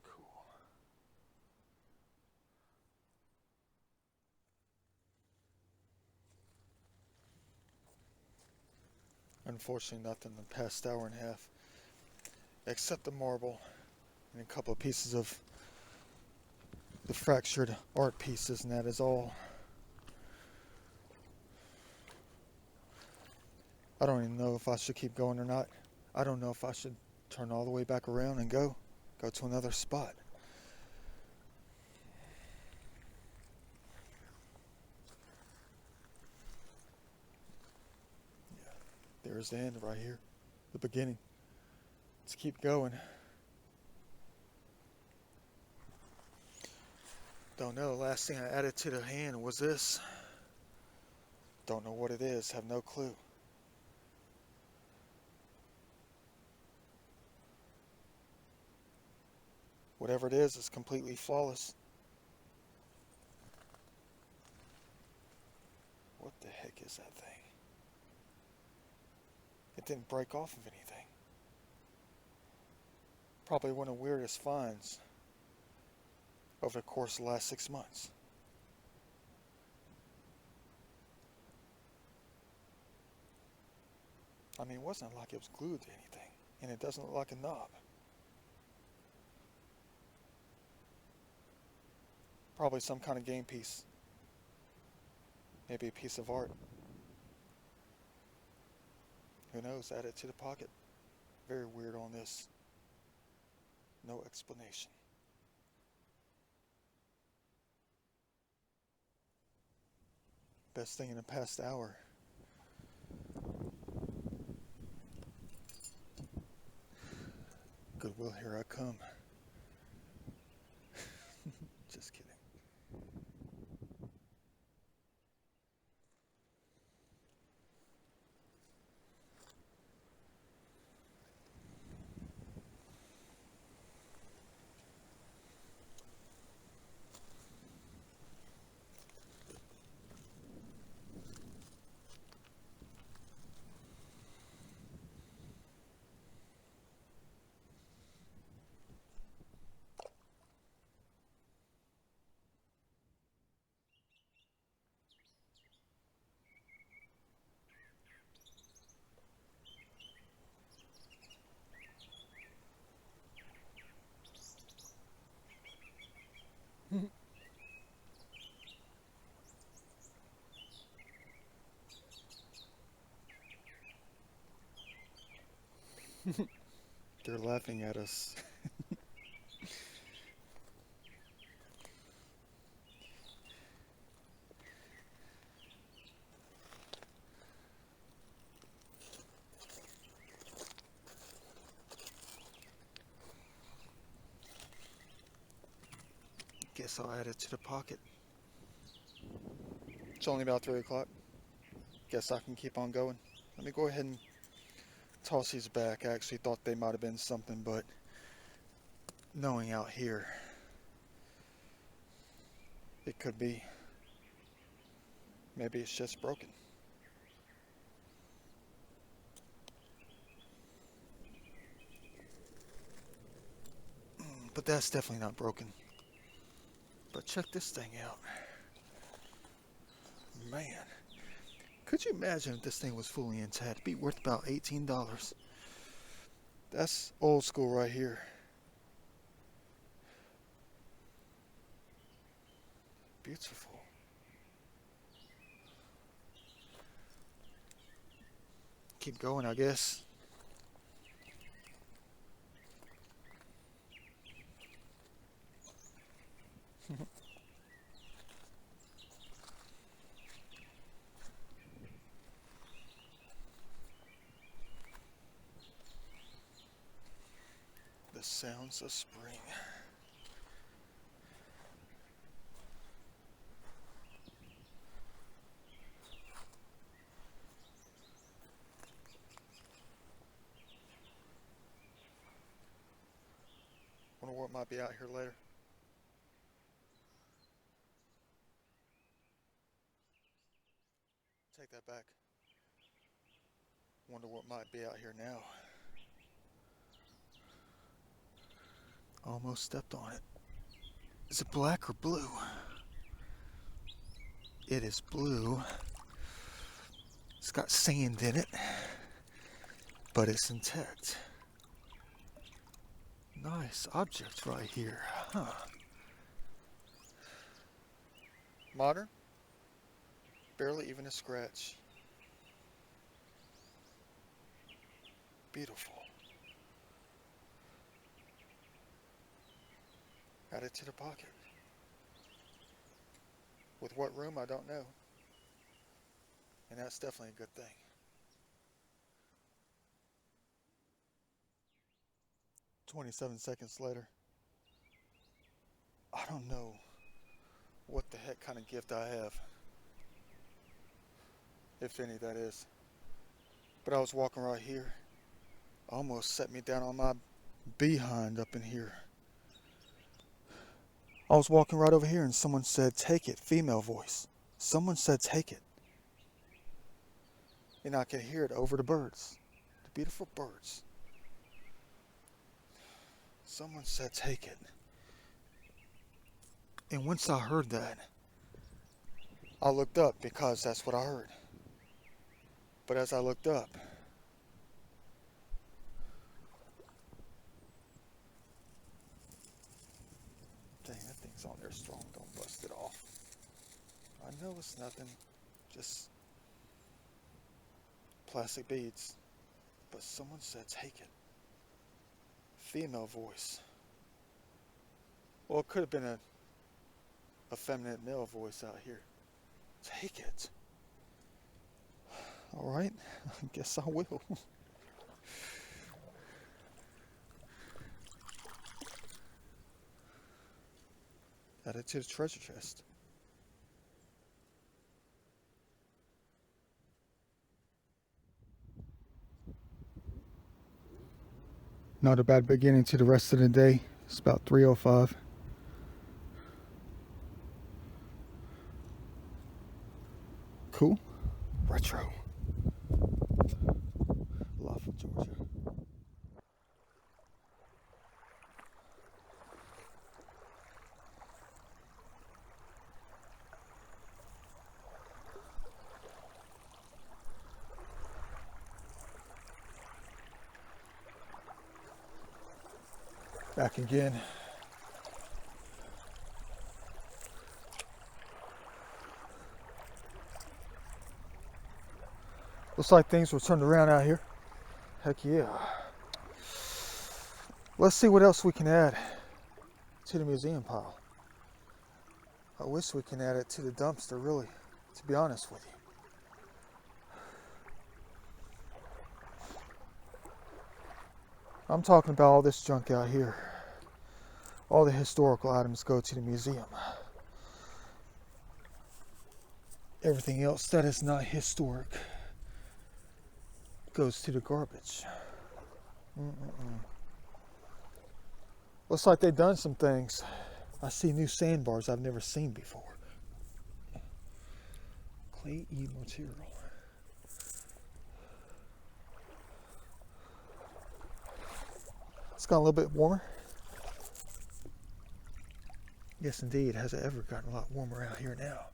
Cool. Unfortunately, nothing in the past hour and a half, except the marble and a couple of pieces of the fractured art pieces, and that is all. I don't even know if I should keep going or not. I don't know if I should turn all the way back around and go to another spot. Yeah, there's the end right here, the beginning. Let's keep going. Don't know, last thing I added to the hand was this. Don't know what it is, have no clue. Whatever it is completely flawless. What the heck is that thing? It didn't break off of anything. Probably one of the weirdest finds over the course of the last 6 months. I mean, it wasn't like it was glued to anything, and it doesn't look like a knob. Probably some kind of game piece. Maybe a piece of art. Who knows? Add it to the pocket. Very weird on this. No explanation. Best thing in the past hour. Goodwill, here I come. Just kidding. They're laughing at us. Guess I'll add it to the pocket. It's only about 3 o'clock. Guess I can keep on going. Let me go ahead and toss these back. I actually thought they might have been something, but knowing out here, it could be. Maybe it's just broken. But that's definitely not broken. But check this thing out. Man, could you imagine if this thing was fully intact? It'd be worth about $18. That's old school right here. Beautiful. Keep going, I guess. The sounds of spring. Wonder what might be out here later. Take that back. Wonder what might be out here now. Almost stepped on it. Is it black or blue? It is blue. It's got sand in it, but it's intact. Nice object right here, huh? Modern, barely even a scratch. Beautiful. Add it to the pocket. With what room, I don't know. And that's definitely a good thing. "27 seconds later. I don't know what the heck kind of gift I have. If any, that is. But I was walking right here. Almost set me down on my behind up in here. I was walking right over here and someone said, "Take it," female voice. Someone said, "Take it." And I could hear it over the birds. The beautiful birds. Someone said, "Take it." And once I heard that, I looked up because that's what I heard. But as I looked up, dang, that thing's on there strong. Don't bust it off. I know it's nothing, just plastic beads. But someone said, "Take it." Female voice. Well, it could have been a feminine male voice out here. Take it. All right, I guess I will. Add it to the treasure chest. Not a bad beginning to the rest of the day. It's about 3:05. Cool. Retro. Love of Georgia. Back again. Looks like things were turned around out here. Heck yeah. Let's see what else we can add to the museum pile. I wish we can add it to the dumpster, really, to be honest with you. I'm talking about all this junk out here. All the historical items go to the museum. Everything else that is not historic goes to the garbage. Looks like they've done some things. I see new sandbars I've never seen before. Clay E material. It's got a little bit warmer. Yes, indeed. Has it ever gotten a lot warmer out here now?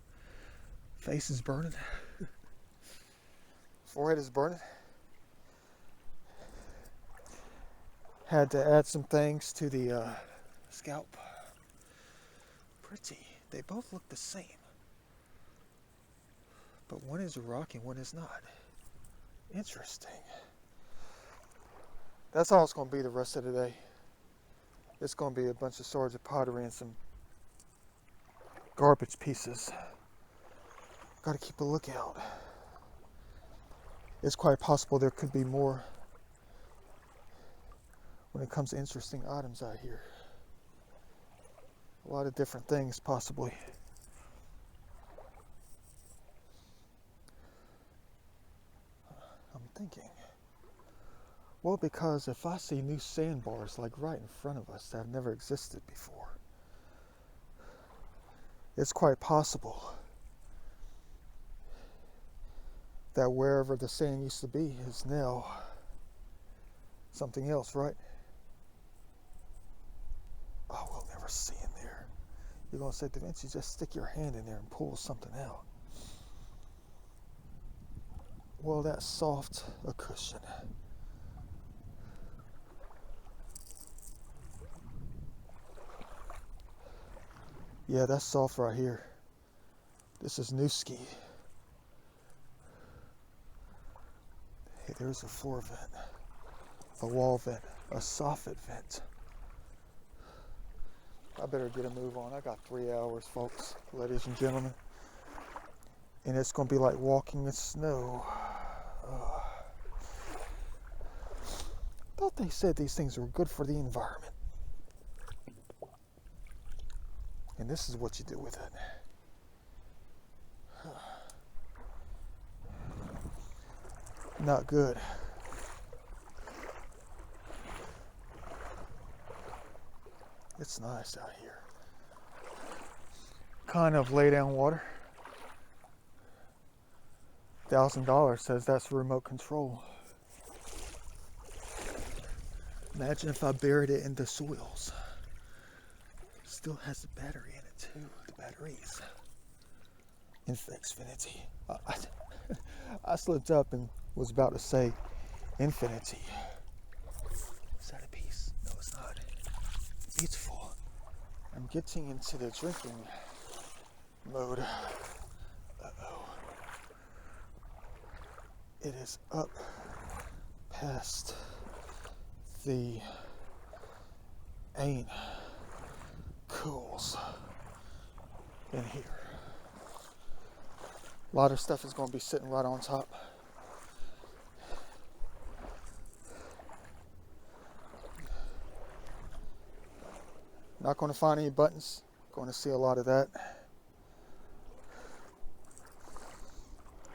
Face is burning. Forehead is burning. Had to add some things to the scalp. Pretty. They both look the same. But one is a rock and one is not. Interesting. That's all it's going to be the rest of the day. It's going to be a bunch of swords of pottery and some garbage pieces. Got to keep a lookout. It's quite possible there could be more when it comes to interesting items out here. A lot of different things, possibly. I'm thinking, well, because if I see new sandbars like right in front of us that have never existed before, it's quite possible that wherever the sand used to be is now something else, right? Oh, we'll never see in there. You're going to say, Da Vinci, just stick your hand in there and pull something out. Well, that's soft a cushion. Yeah, that's soft right here. This is Newski. Hey, there's a floor vent, a wall vent, a soffit vent. I better get a move on. I got 3 hours, folks, ladies and gentlemen. And it's going to be like walking in snow. Thought they said these things were good for the environment. And this is what you do with it. Not good. It's nice out here. Kind of lay down water. $1,000 says that's remote control. Imagine if I buried it in the soils. Still has a battery in it too. The batteries. Infinity. I slipped up and was about to say infinity. Is that a piece? No, it's not. Beautiful. I'm getting into the drinking mode. Uh-oh. It is up past the cools in here. A lot of stuff is going to be sitting right on top. Not going to find any buttons. Going to see a lot of that.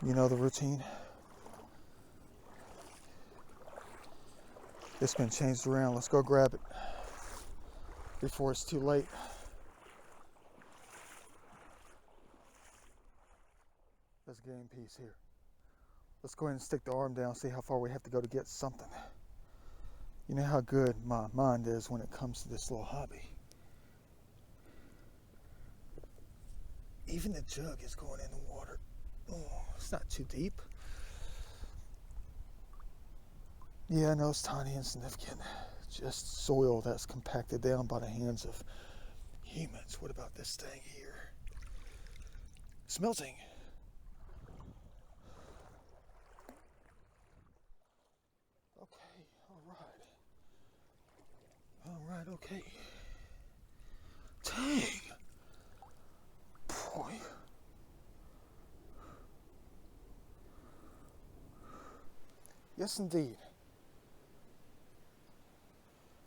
You know the routine. It's been changed around. Let's go grab it before it's too late. Let's game piece here. Let's go ahead and stick the arm down, see how far we have to go to get something. You know how good my mind is when it comes to this little hobby. Even the jug is going in the water. Oh, it's not too deep. Yeah, I know it's tiny and significant. Just soil that's compacted down by the hands of humans. What about this thing here? Smelting. Okay, alright, okay. Dang. Boy. Yes, indeed.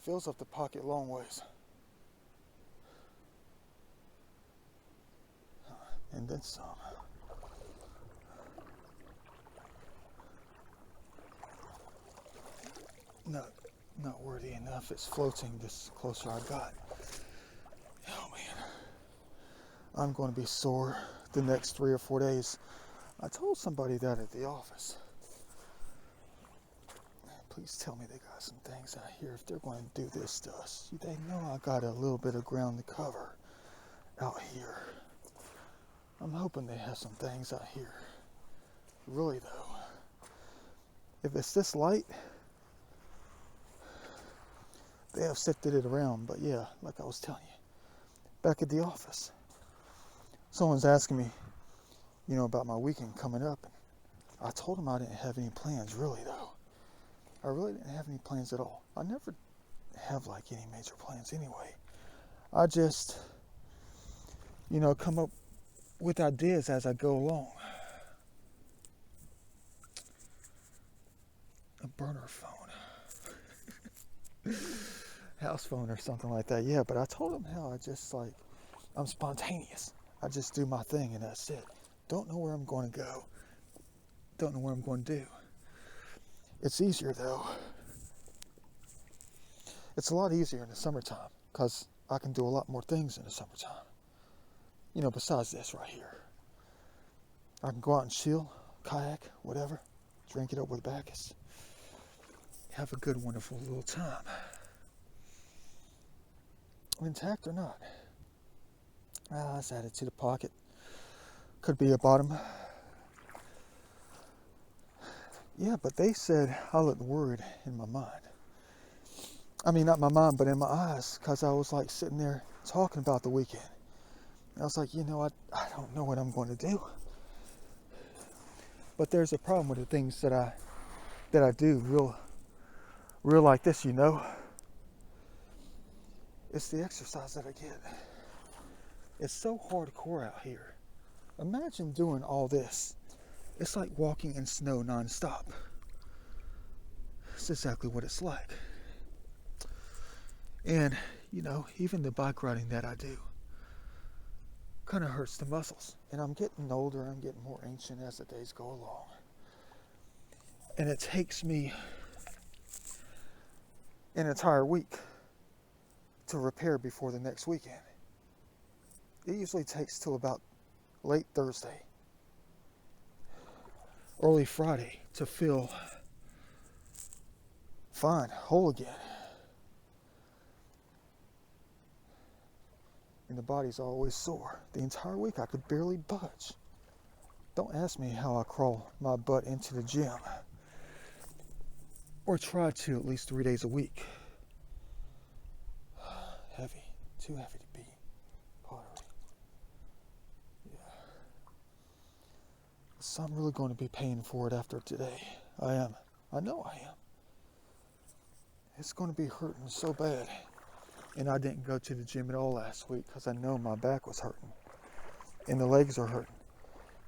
Fills up the pocket long ways. And then some. Not worthy enough. It's floating this closer I got. Oh man. I'm going to be sore the next 3 or 4 days. I told somebody that at the office. Please tell me they got some things out here if they're going to do this to us. They know I got a little bit of ground to cover. out here. I'm hoping they have some things out here. Really though. If it's this light, they have sifted it around. But yeah, like I was telling you, back at the office, someone's asking me, about my weekend coming up. And I told them I didn't have any plans, really though. I really didn't have any plans at all. I never have like any major plans anyway. I just, come up with ideas as I go along. A burner phone. House phone or something like that. Yeah, but I told them how I'm spontaneous. I just do my thing and that's it. Don't know where I'm going to go. Don't know what I'm going to do. It's easier though. It's a lot easier in the summertime because I can do a lot more things in the summertime. Besides this right here. I can go out and chill, kayak, whatever, drink it up with Bacchus. Have a good, wonderful little time. Intact or not? Let's add it to the pocket. Could be a bottom. Yeah, but they said I looked worried in my mind. I mean, not my mind, but in my eyes, because I was like sitting there talking about the weekend. And I was like, I don't know what I'm going to do. But there's a problem with the things that I do real like this, It's the exercise that I get. It's so hardcore out here. Imagine doing all this. It's like walking in snow nonstop. It's exactly what it's like. And, even the bike riding that I do kind of hurts the muscles. And I'm getting older, I'm getting more ancient as the days go along. And it takes me an entire week to repair before the next weekend. It usually takes till about late Thursday, early Friday to feel fine, whole again. And the body's always sore. The entire week I could barely budge. Don't ask me how I crawl my butt into the gym. Or try to at least 3 days a week. Heavy. Too heavy to be pottery. Yeah. So I'm really going to be paying for it after today. I am. I know I am. It's going to be hurting so bad. And I didn't go to the gym at all last week because I know my back was hurting. And the legs are hurting.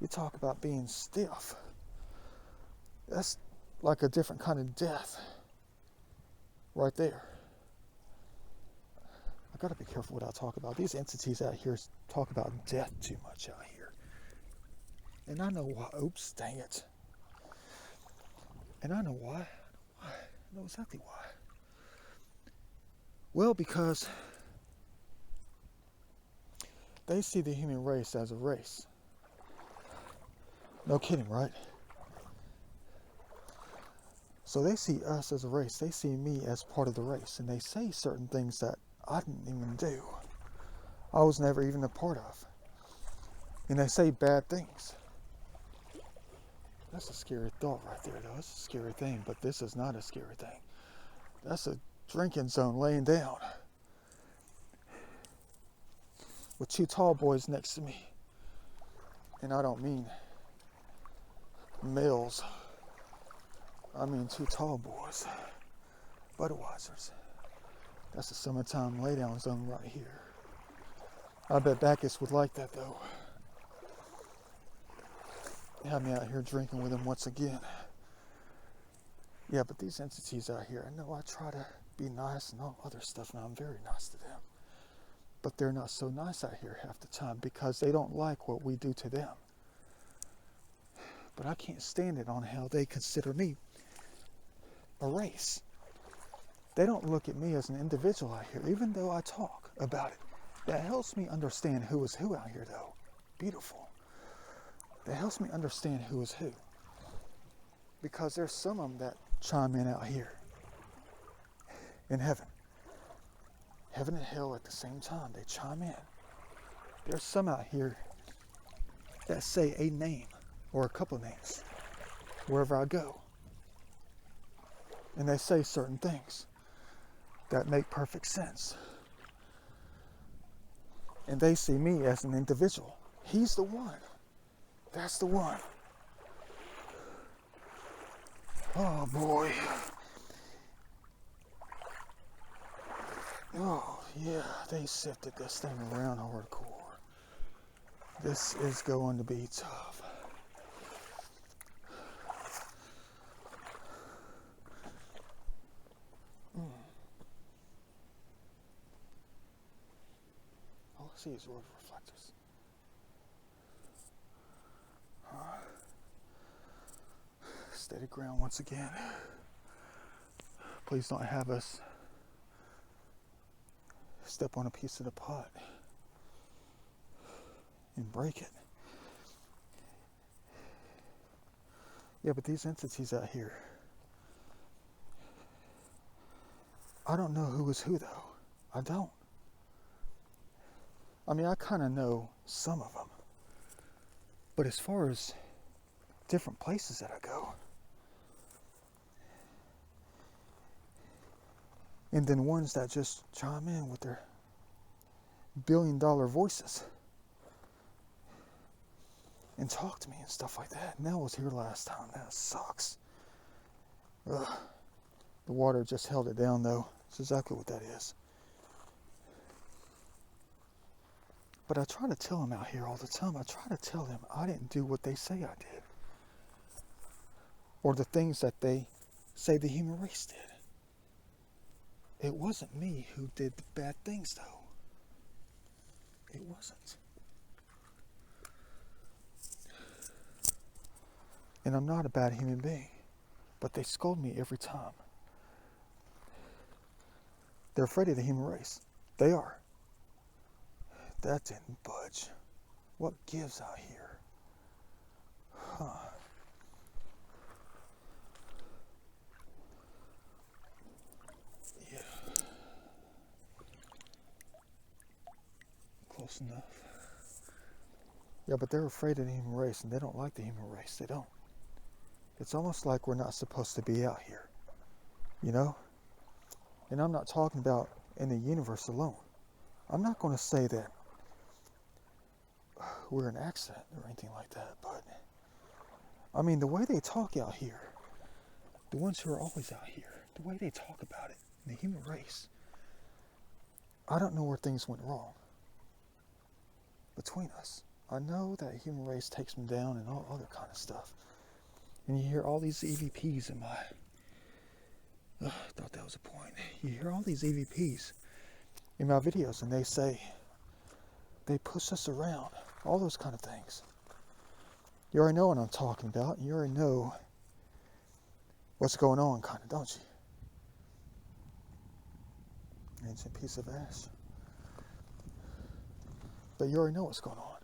You talk about being stiff. That's like a different kind of death. Right there. I gotta be careful what I talk about. These entities out here talk about death too much out here. And I know why. Oops, dang it. And I know why. I know exactly why. Well, because they see the human race as a race. No kidding, right? So they see us as a race. They see me as part of the race. And they say certain things that I didn't even do. I was never even a part of. And they say bad things. That's a scary thought right there, though. It's a scary thing, but this is not a scary thing. That's a drinking zone laying down. With two tall boys next to me. And I don't mean males. I mean two tall boys. Budweisers. That's a summertime laydown zone right here. I bet Bacchus would like that though. Have me out here drinking with him once again. Yeah, but these entities out here, I know I try to be nice and all other stuff, and I'm very nice to them. But they're not so nice out here half the time because they don't like what we do to them. But I can't stand it on how they consider me a race. They don't look at me as an individual out here, even though I talk about it. That helps me understand who is who out here, though. Beautiful. That helps me understand who is who. Because there's some of them that chime in out here. In heaven. Heaven and hell at the same time, they chime in. There's some out here that say a name or a couple names wherever I go. And they say certain things that make perfect sense. And they see me as an individual. He's the one. That's the one. Oh boy. Oh yeah, they sifted this thing around hardcore. This is going to be tough. All I see is road reflectors. Steady ground once again. Please don't have us step on a piece of the pot and break it. Yeah, but these entities out here, I don't know who is who though. I don't. I mean, I kind of know some of them. But as far as different places that I go, and then ones that just chime in with their billion-dollar voices and talk to me and stuff like that. And that was here last time. That sucks. Ugh. The water just held it down though. That's exactly what that is. But I try to tell them out here all the time. I try to tell them I didn't do what they say I did. Or the things that they say the human race did. It wasn't me who did the bad things though. It wasn't. And I'm not a bad human being. But they scold me every time. They're afraid of the human race. They are. That didn't budge. What gives out here? Huh. Yeah. Close enough. Yeah, but they're afraid of the human race, and they don't like the human race. They don't. It's almost like we're not supposed to be out here. You know? And I'm not talking about in the universe alone. I'm not going to say that we're an accident or anything like that, but I mean, the way they talk out here, the ones who are always out here, the way they talk about it, the human race, I don't know where things went wrong between us. I know that human race takes them down and all other kind of stuff. And you hear all these EVPs in my... I thought that was a point. You hear all these EVPs in my videos and they say they push us around. All those kind of things. You already know what I'm talking about. You already know what's going on, kind of, don't you? Ancient piece of ash. But you already know what's going on.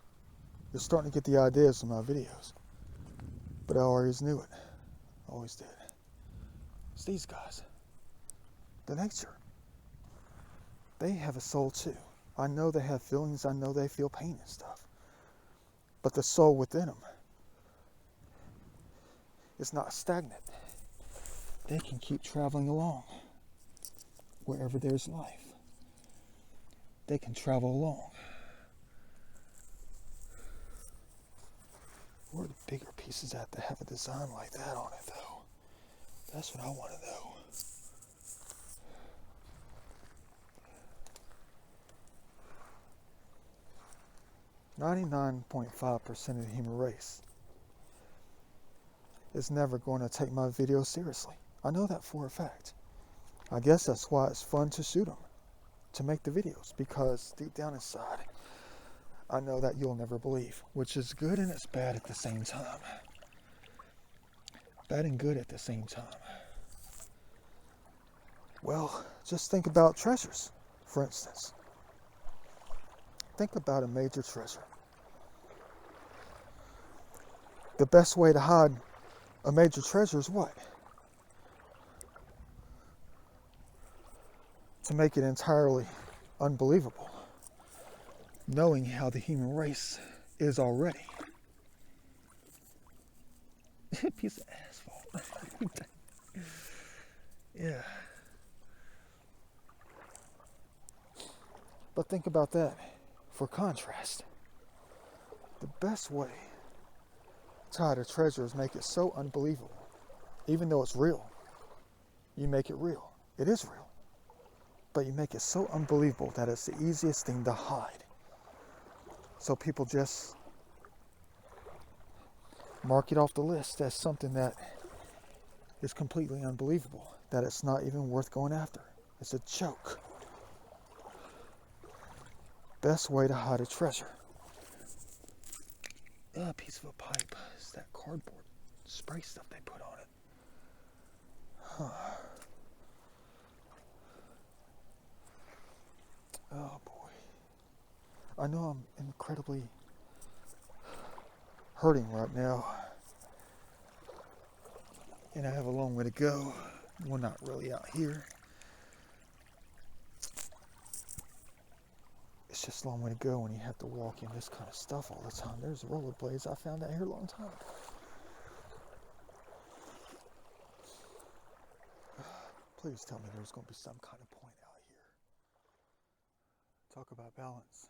You're starting to get the ideas in my videos. But I always knew it. Always did. It's these guys. The nature. They have a soul too. I know they have feelings. I know they feel pain and stuff. But the soul within them is not stagnant. They can keep traveling along wherever there's life. They can travel along. Where are the bigger pieces at that have a design like that on it, though? That's what I want to know. .5% of the human race is never going to take my videos seriously. I know that for a fact. I guess that's why it's fun to shoot them, to make the videos, because deep down inside, I know that you'll never believe, which is good and it's bad at the same time. Bad and good at the same time. Well, just think about treasures, for instance. Think about a major treasure. The best way to hide a major treasure is what? To make it entirely unbelievable. knowing how the human race is already. Piece of asphalt. Yeah. But think about that for contrast. The best way to hide a treasure is make it so unbelievable. Even though it's real, you make it real. It is real. But you make it so unbelievable that it's the easiest thing to hide. So people just mark it off the list as something that is completely unbelievable, that it's not even worth going after. It's a joke. Best way to hide a treasure. A piece of a pipe. It's that cardboard spray stuff they put on it. Huh. Oh boy. I know I'm incredibly hurting right now. And I have a long way to go. Well, not really out here. It's just a long way to go when you have to walk in this kind of stuff all the time. There's rollerblades I found out here a long time ago. Please tell me there's going to be some kind of point out here. Talk about balance.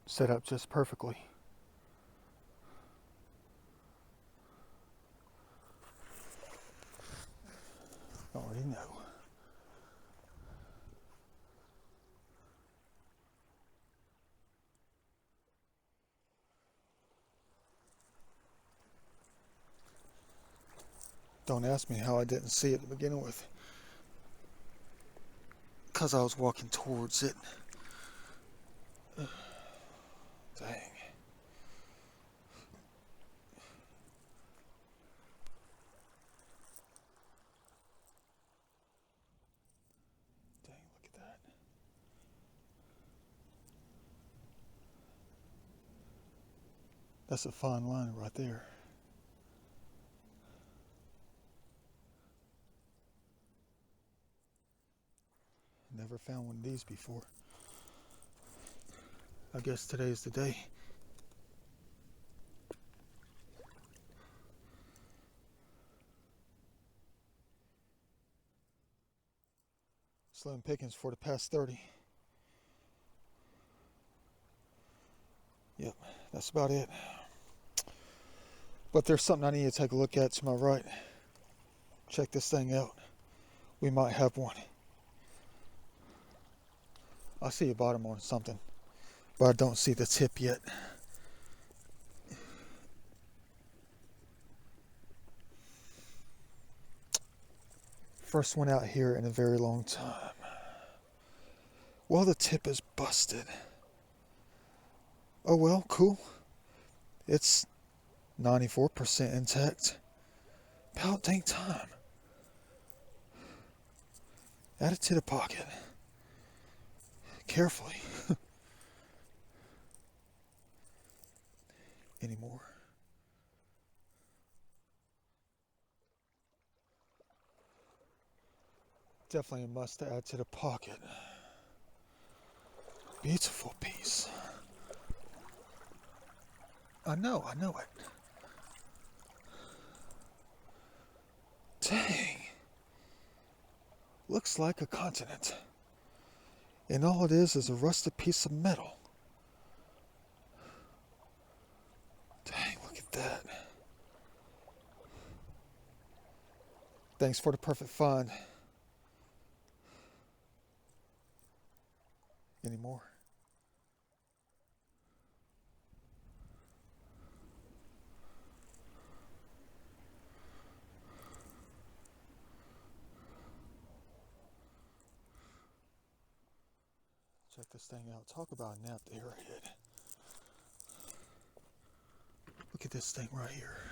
Set up just perfectly. I already know. Don't ask me how I didn't see it to begin with. Because I was walking towards it. Dang. Dang, look at that. That's a fine line right there. Never found one of these before. I guess today's the day. Slim pickings for the past 30. Yep, that's about it. But there's something I need to take a look at to my right. Check this thing out. We might have one. I see a bottom on something, but I don't see the tip yet. First one out here in a very long time. Well, the tip is busted. Oh well, cool. It's 94% intact. About dang time. Add it to the pocket. Carefully. Anymore. Definitely a must to add to the pocket. Beautiful piece. I know it. Dang. Looks like a continent. And all it is a rusted piece of metal. Dang, look at that. Thanks for the perfect find. Any more? Check this thing out. Talk about a napped arrowhead. Look at this thing right here.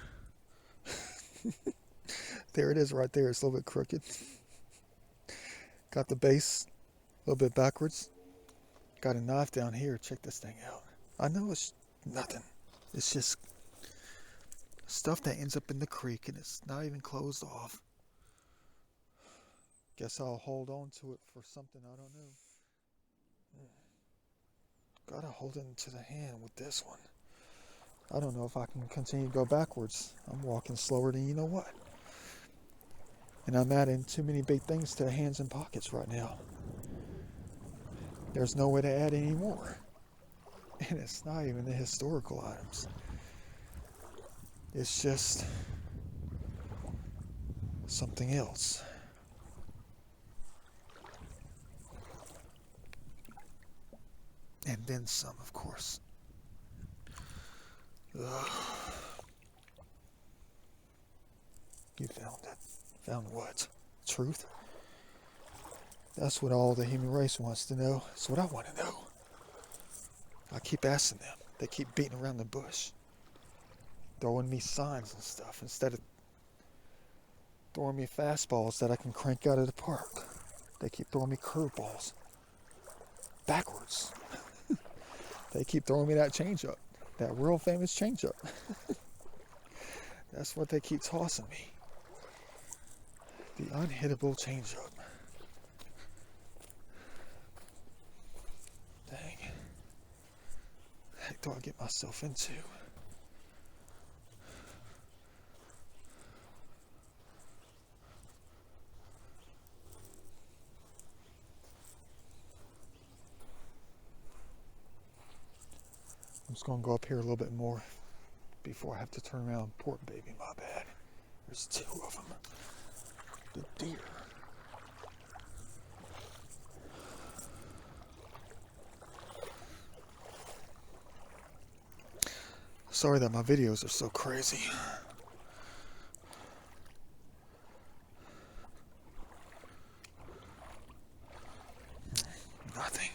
There it is right there. It's a little bit crooked. Got the base a little bit backwards. Got a knife down here. Check this thing out. I know it's nothing. It's just stuff that ends up in the creek and it's not even closed off. Guess I'll hold on to it for something, I don't know. Gotta hold it into the hand with this one. I don't know if I can continue to go backwards. I'm walking slower than you know what. And I'm adding too many big things to the hands and pockets right now. There's no way to add any more. And it's not even the historical items. It's just something else. And then some, of course. Ugh. You found it. Found what? Truth? That's what all the human race wants to know. That's what I want to know. I keep asking them. They keep beating around the bush. Throwing me signs and stuff instead of throwing me fastballs that I can crank out of the park. They keep throwing me curveballs. Backwards. They keep throwing me that changeup. That world famous changeup. That's what they keep tossing me. The unhittable changeup. Dang. The heck do I get myself into? I'm just going to go up here a little bit more before I have to turn around. Poor baby, my bad. There's two of them. The deer. Sorry that my videos are so crazy. Nothing.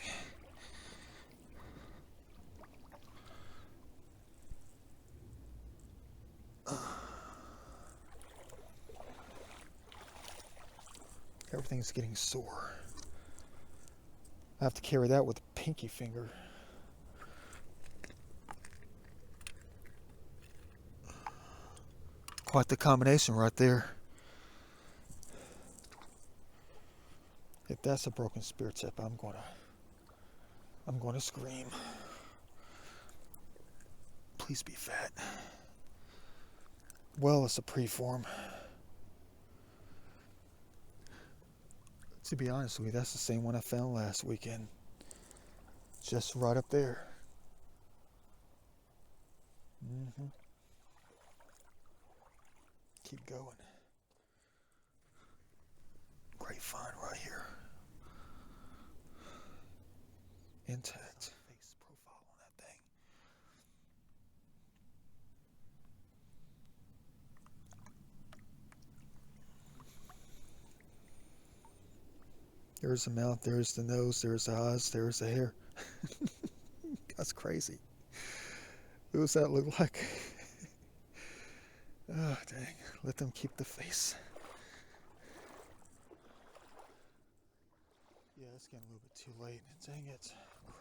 Everything's getting sore. I have to carry that with a pinky finger. Quite the combination right there. If that's a broken spear tip, I'm gonna scream. Please be fat. Well, it's a preform. To be honest with you, that's the same one I found last weekend. Just right up there. Keep going. Great find right here. Intact. Face profile on that thing. There's the mouth, there's the nose, there's the eyes, there's the hair. That's crazy. What does that look like? Oh, dang. Let them keep the face. Yeah, it's getting a little bit too late. Dang it.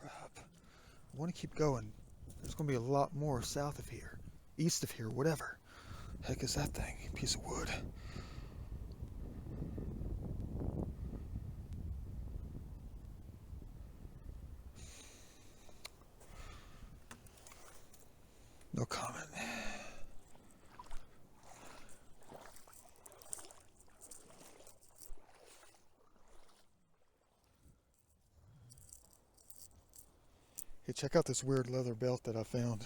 Crap. I want to keep going. There's going to be a lot more south of here. East of here, whatever. Heck is that thing? Piece of wood. No comment. Hey, check out this weird leather belt that I found.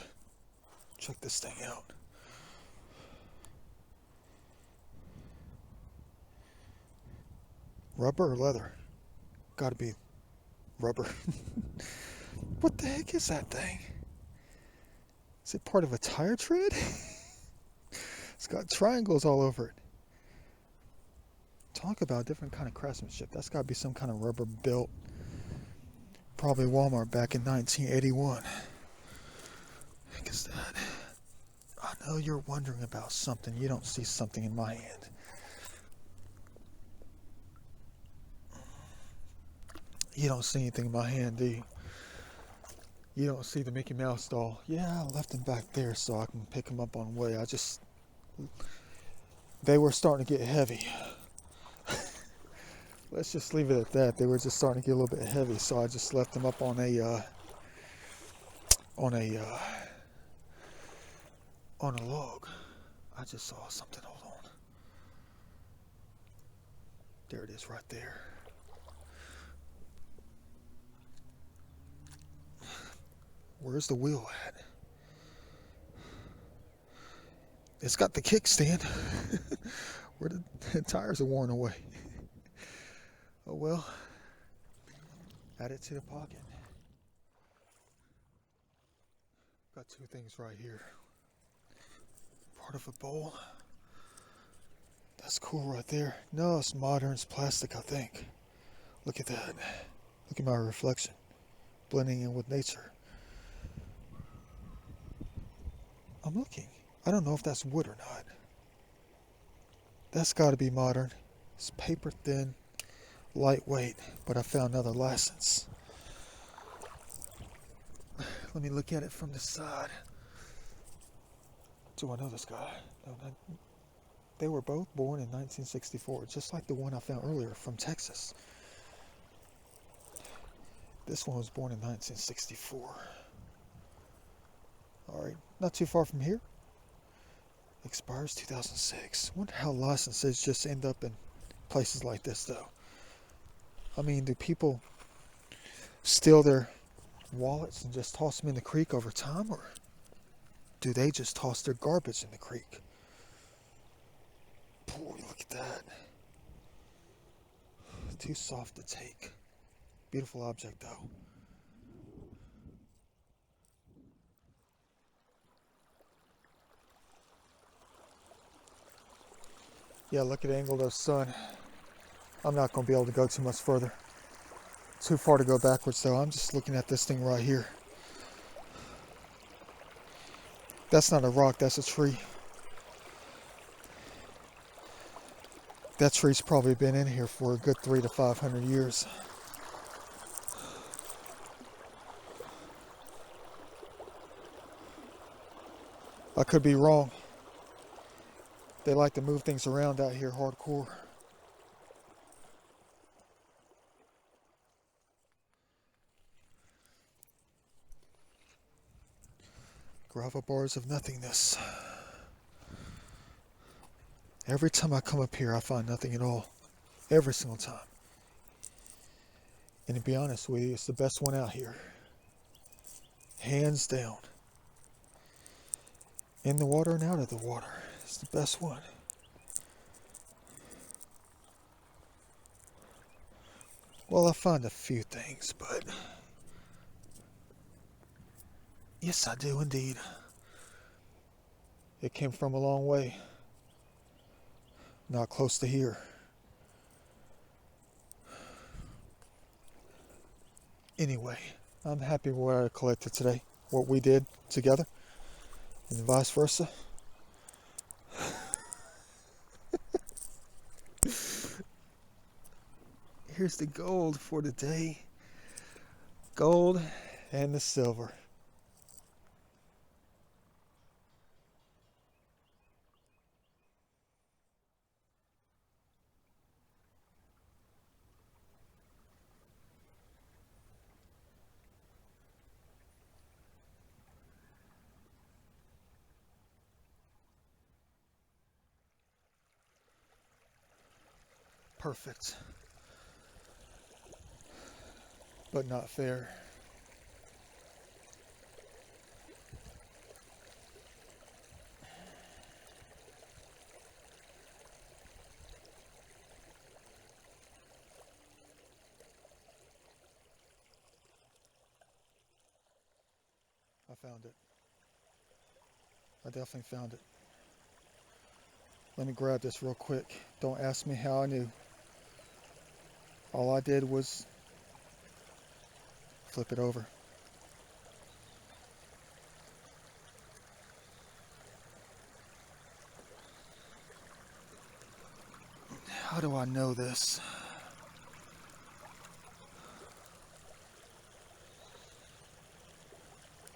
Check this thing out. Rubber or leather? Gotta be rubber. What the heck is that thing? Is it part of a tire tread? It's got triangles all over it. Talk about a different kind of craftsmanship. That's got to be some kind of rubber belt. Probably Walmart back in 1981. Heck is that? I know you're wondering about something. You don't see something in my hand. You don't see anything in my hand, do you? You don't see the Mickey Mouse doll. Yeah, I left him back there so I can pick him up on the way. They were starting to get heavy. let's just leave it at that. They were just starting to get a little bit heavy, so I just left them up on a on a log. I just saw something. Hold on. There it is, right there. Where's the wheel at? It's got the kickstand. Where the tires are worn away. Oh well. Add it to the pocket. Got two things right here. Part of a bowl. That's cool right there. No, it's modern. It's plastic, I think. Look at that. Look at my reflection. Blending in with nature. I'm looking. I don't know if that's wood or not. That's got to be modern. It's paper thin, lightweight, but I found another license. Let me look at it from the side. Do I know this guy? No, they were both born in 1964, just like the one I found earlier from Texas. This one was born in 1964. Alright, not too far from here. Expires 2006. Wonder how licenses just end up in places like this, though. I mean, do people steal their wallets and just toss them in the creek over time, or do they just toss their garbage in the creek? Boy, look at that. Too soft to take. Beautiful object, though. Yeah, look at the angle of the sun. I'm not going to be able to go too much further. Too far to go backwards, though. I'm just looking at this thing right here. That's not a rock, that's a tree. That tree's probably been in here for a good 300 to 500 years. I could be wrong. They like to move things around out here hardcore. Gravel bars of nothingness. Every time I come up here, I find nothing at all. Every single time. And to be honest with you, it's the best one out here. Hands down. In the water and out of the water. It's the best one. Well, I find a few things, but yes, I do indeed. It came from a long way. Not close to here. Anyway, I'm happy with what I collected today. What we did together. And vice versa. Here's the gold for the day. Gold and the silver. Perfect. But not fair. I found it. I definitely found it. Let me grab this real quick. Don't ask me how I knew. All I did was flip it over. How do I know this?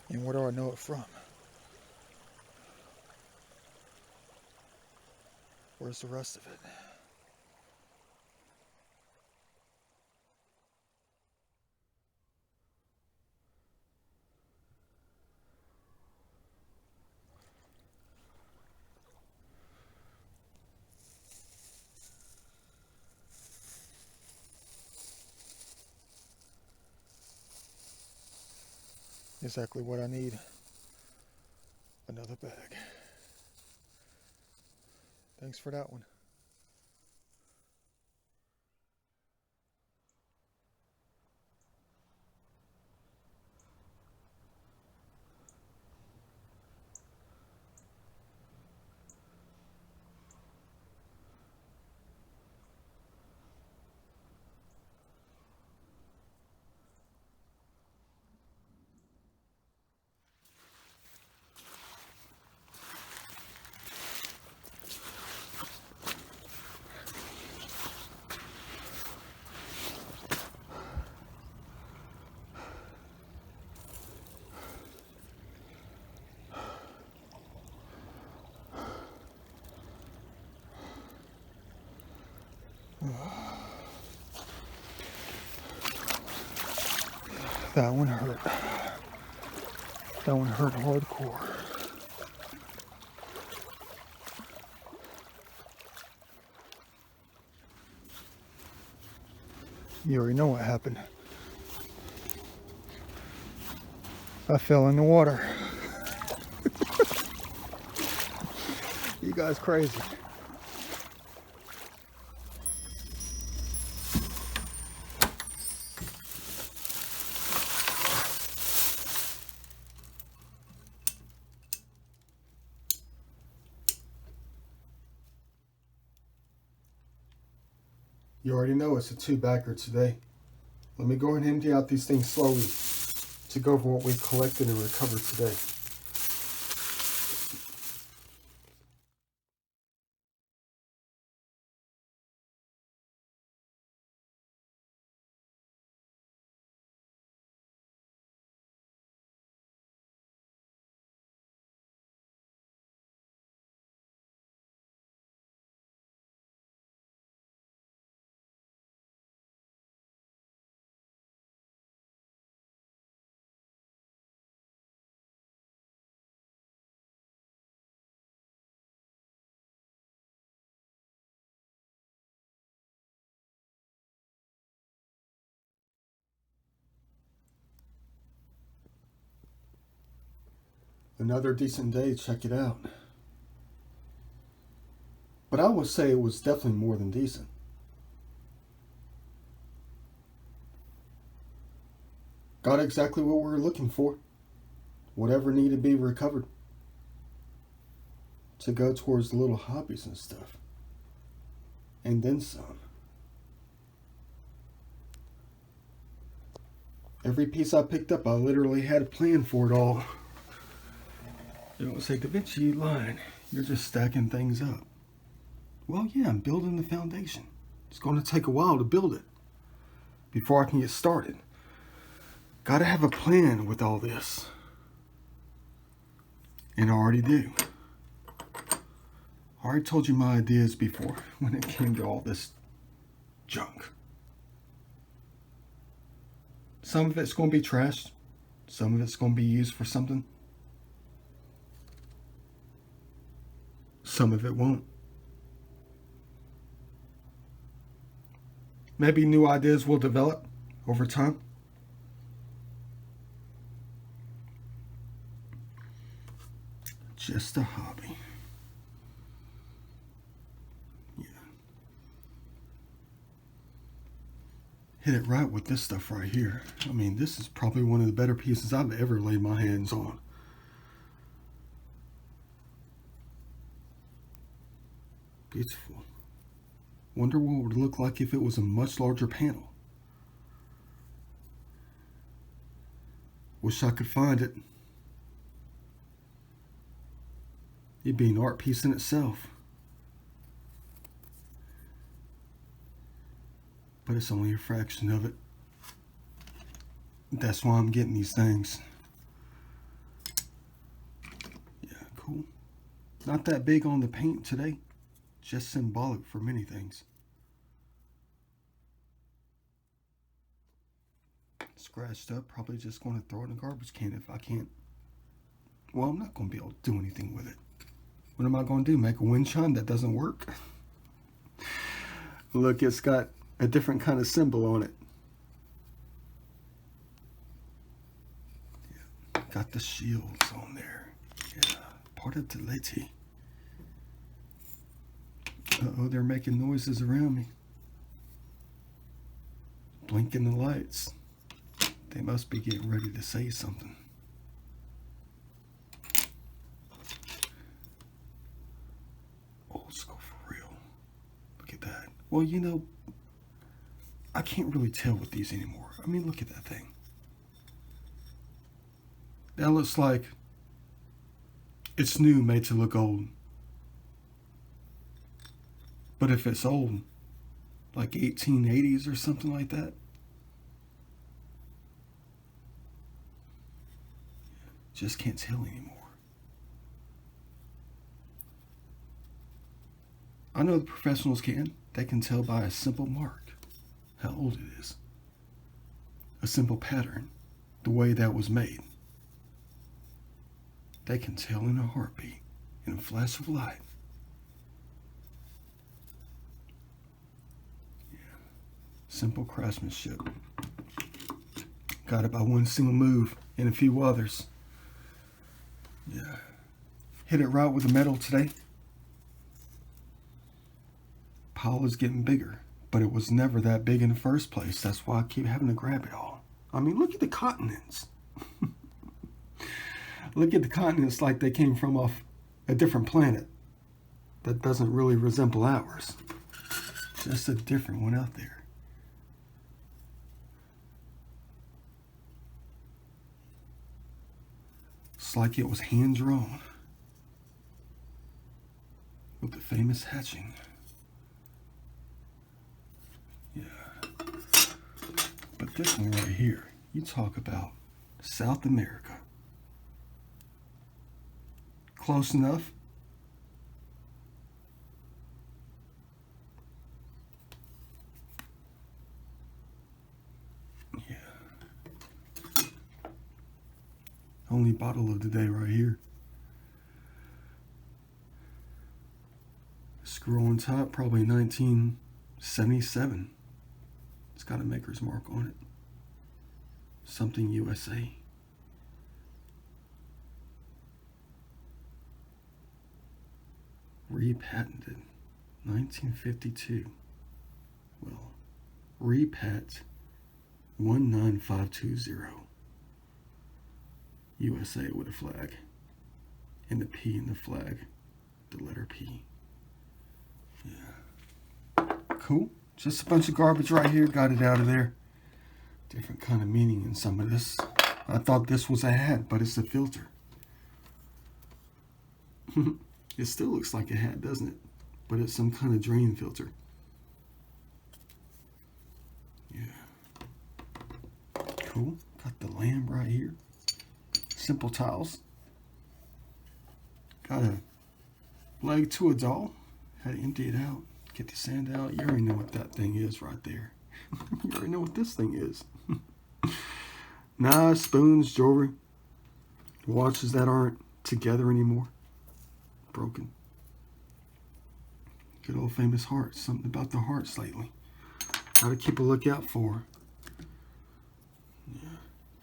And where do I know it from? Where's the rest of it? Exactly what I need. Another bag. Thanks for that one. That one hurt. That one hurt hardcore. You already know what happened. I fell in the water. You guys crazy. You already know it's a two-bagger today. Let me go ahead and empty out these things slowly to go over what we collected and recovered today. Another decent day, check it out. But I would say it was definitely more than decent. Got exactly what we were looking for. Whatever needed to be recovered. To go towards the little hobbies and stuff. And then some. Every piece I picked up, I literally had a plan for it all. You don't say, Da Vinci line, you're just stacking things up. Well, yeah, I'm building the foundation. It's going to take a while to build it before I can get started. Gotta have a plan with all this. And I already do. I already told you my ideas before when it came to all this junk. Some of it's going to be trashed. Some of it's going to be used for something. Some of it won't. Maybe new ideas will develop over time. Just a hobby. Yeah. Hit it right with this stuff right here. I mean, this is probably one of the better pieces I've ever laid my hands on. Beautiful. Wonder what it would look like if it was a much larger panel. Wish I could find it. It'd be an art piece in itself. But it's only a fraction of it. That's why I'm getting these things. Yeah, cool. Not that big on the paint today. Just symbolic for many things. Scratched up, probably just going to throw it in a garbage can if I can't. Well, I'm not going to be able to do anything with it. What am I going to do? Make a wind chime that doesn't work? Look, it's got a different kind of symbol on it. Yeah. got the shields on there. Yeah, part of the lady. Uh-oh, they're making noises around me. Blinking the lights. They must be getting ready to say something. Old school for real. Look at that. Well, you know, I can't really tell with these anymore. I mean, look at that thing. That looks like it's new, made to look old. But if it's old, like 1880s or something like that, just can't tell anymore. I know the professionals can. They can tell by a simple mark how old it is. A simple pattern, the way that was made. They can tell in a heartbeat, in a flash of light. Yeah. Simple craftsmanship. Got it by one single move and a few others. Yeah. Hit it right with the metal today. Pile is getting bigger, but it was never that big in the first place. That's why I keep having to grab it all. I mean, look at the continents. Look at the continents like they came from off a different planet that doesn't really resemble ours. Just a different one out there. It's like it was hand-drawn with the famous hatching. Yeah. But this one right here, you talk about South America. Close enough. Yeah. Only bottle of the day right here. Screw on top, probably 1977. It's got a maker's mark on it. Something USA. Repatented, 1952. Well, repat 19520. USA with a flag. And the P in the flag, the letter P. Yeah. Cool. Just a bunch of garbage right here. Got it out of there. Different kind of meaning in some of this. I thought this was a hat, but it's a filter. It still looks like a hat, doesn't it? But it's some kind of drain filter. Yeah. Cool. Got the lamb right here. Simple tiles. Got a leg to a doll. Had to empty it out. Get the sand out. You already know what that thing is right there. You already know what this thing is. Knives, spoons, jewelry. Watches that aren't together anymore. Broken. Good old famous hearts. Something about the hearts lately. Gotta keep a lookout for. Yeah.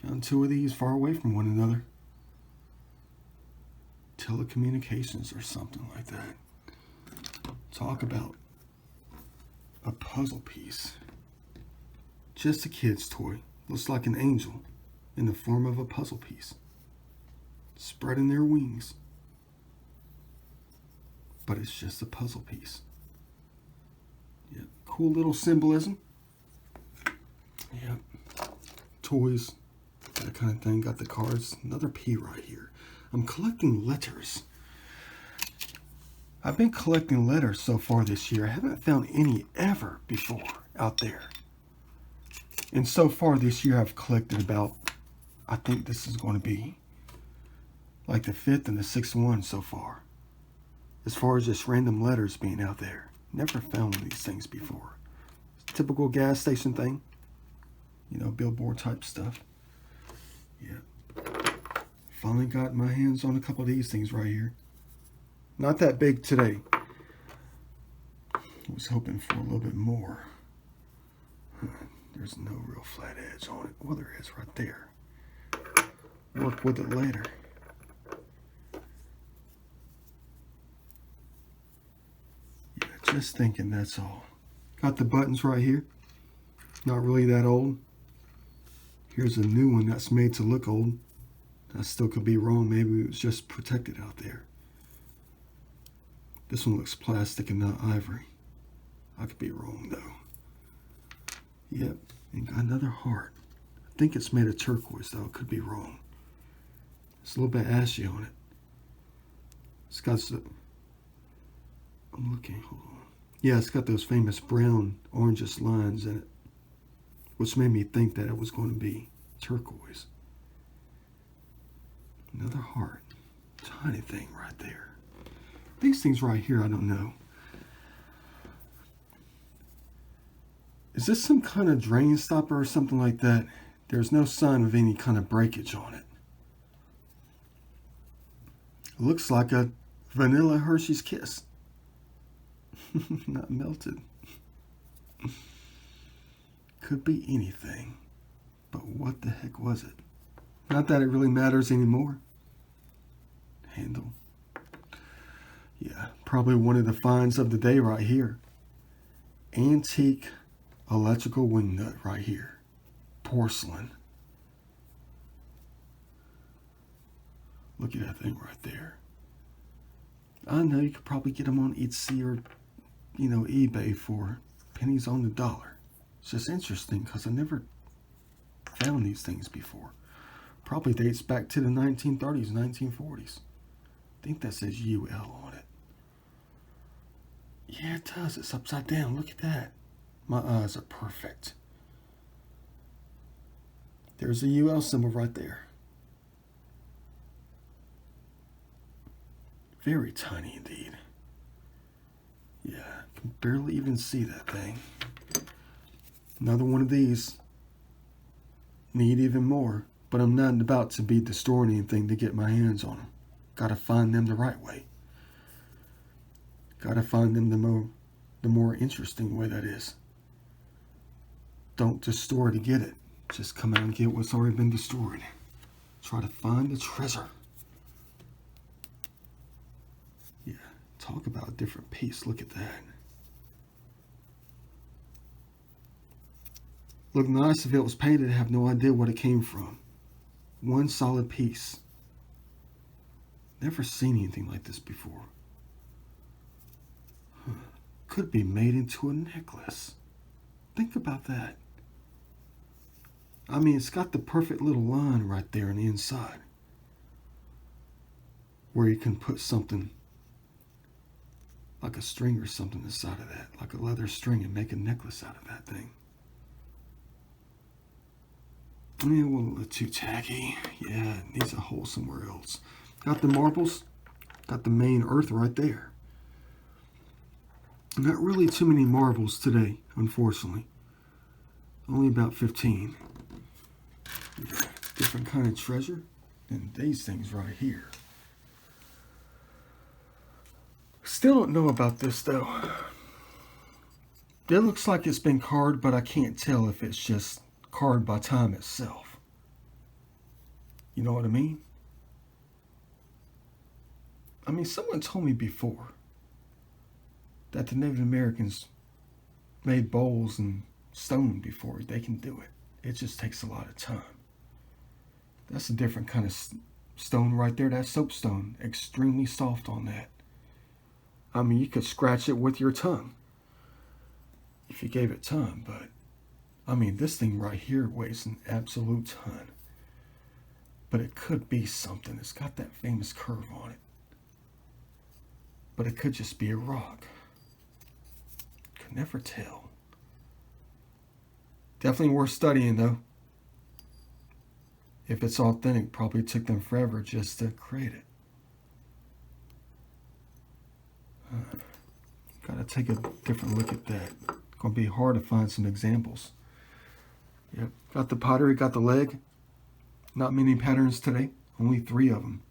Found two of these far away from one another. Telecommunications or something like that. Talk about a puzzle piece. Just a kid's toy. Looks like an angel in the form of a puzzle piece. Spreading their wings. But it's just a puzzle piece. Yeah, cool little symbolism. Yeah, toys, that kind of thing. Got the cards. Another P right here. I'm collecting letters. I've been collecting letters so far this year. I haven't found any ever before out there. And so far this year I've collected about, I think this is going to be like the 5th and the 6th one so far. As far as just random letters being out there. Never found one of these things before. Typical gas station thing. You know, billboard type stuff. Yeah. Finally got my hands on a couple of these things right here. Not that big today. I was hoping for a little bit more. There's no real flat edge on it. Well, there is right there. work with it later. Yeah, just thinking, that's all. Got the buttons right here. Not really that old. Here's a new one that's made to look old. I still could be wrong. Maybe it was just protected out there. This one looks plastic and not ivory. I could be wrong though. Yep, and got another heart. I think it's made of turquoise though. Could be wrong. It's a little bit ashy on it. It's got some, I'm looking, hold on. Yeah, it's got those famous brown orangish lines in it, which made me think that it was going to be turquoise. Another heart. Tiny thing right there. These things right here, I don't know. Is this some kind of drain stopper or something like that? There's no sign of any kind of breakage on it. It looks like a vanilla Hershey's Kiss. Not melted. Could be anything. But what the heck was it? Not that it really matters anymore. Handle. Yeah, probably one of the finds of the day right here. Antique electrical wing nut right here. Porcelain. Look at that thing right there. I know you could probably get them on Etsy or, eBay for pennies on the dollar. It's just interesting because I never found these things before. Probably dates back to the 1930s, 1940s. I think that says UL on it. Yeah, it does. It's upside down. Look at that. My eyes are perfect. There's a UL symbol right there. Very tiny indeed. Yeah, I can barely even see that thing. Another one of these. Need even more, but I'm not about to be destroying anything to get my hands on them. Gotta find them the right way. Gotta find them the more interesting way, that is. Don't destroy to get it. Just come out and get what's already been destroyed. Try to find the treasure. Yeah, talk about a different piece. Look at that. Look nice if it was painted. I have no idea what it came from. One solid piece. Never seen anything like this before. Could be made into a necklace. Think about that. I mean, it's got the perfect little line right there on the inside, where you can put something like a string or something inside of that, like a leather string, and make a necklace out of that thing. Yeah, well, a little too tacky. Yeah, it needs a hole somewhere else. Got the marbles. Got the main earth right there. Not really too many marbles today, unfortunately. Only about 15. Yeah, different kind of treasure. And these things right here. Still don't know about this though. It looks like it's been carved, but I can't tell if it's just carved by time itself. You know what I mean? I mean, someone told me before that the Native Americans made bowls and stone before they can do it. It just takes a lot of time. That's a different kind of stone right there. That soapstone, extremely soft on that. I mean, you could scratch it with your tongue if you gave it time, but I mean, this thing right here weighs an absolute ton. But it could be something. It's got that famous curve on it. But it could just be a rock. Could never tell. Definitely worth studying though. If it's authentic, probably took them forever just to create it. Gotta take a different look at that. Gonna be hard to find some examples. Yep, got the pottery, got the leg. Not many patterns today, only 3 of them.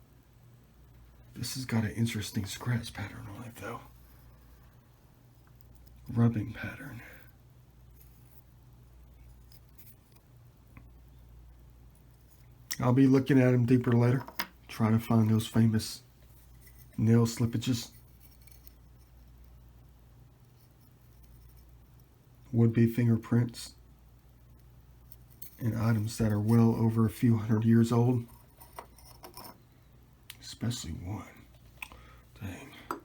This has got an interesting scratch pattern on it though. Rubbing pattern. I'll be looking at them deeper later, trying to find those famous nail slippages. Would-be fingerprints. And items that are well over a few hundred years old. Especially one. Dang.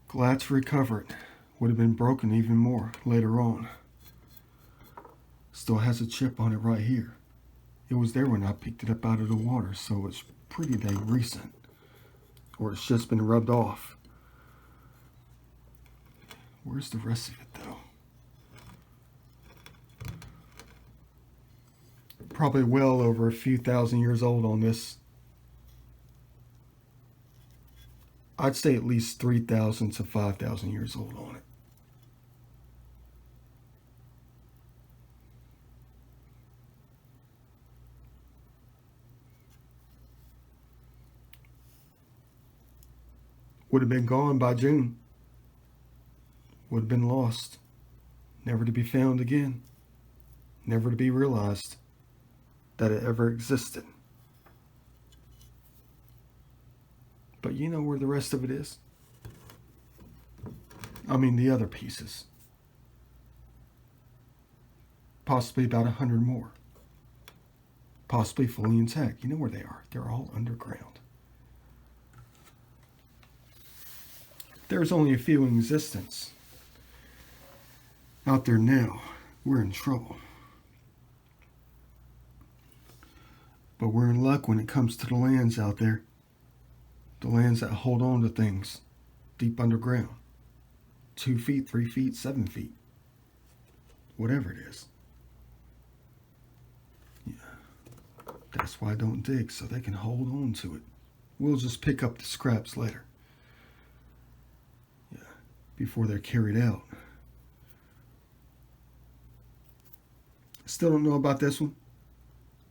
Glad to recover it. Would have been broken even more later on. Still has a chip on it right here. It was there when I picked it up out of the water, so it's pretty dang recent. Or it's just been rubbed off. Where's the rest of it though? Probably well over a few thousand years old on this. I'd say at least 3,000 to 5,000 years old on it. Would have been gone by June. Would have been lost. Never to be found again. Never to be realized that it ever existed. But you know where the rest of it is? I mean the other pieces. Possibly about 100 more. Possibly fully intact. You know where they are. They're all underground. There's only a few in existence. Out there now, we're in trouble. But we're in luck when it comes to the lands out there. The lands that hold on to things deep underground. 2 feet, 3 feet, 7 feet. Whatever it is. Yeah. That's why I don't dig, so they can hold on to it. We'll just pick up the scraps later. Yeah. Before they're carried out. Still don't know about this one.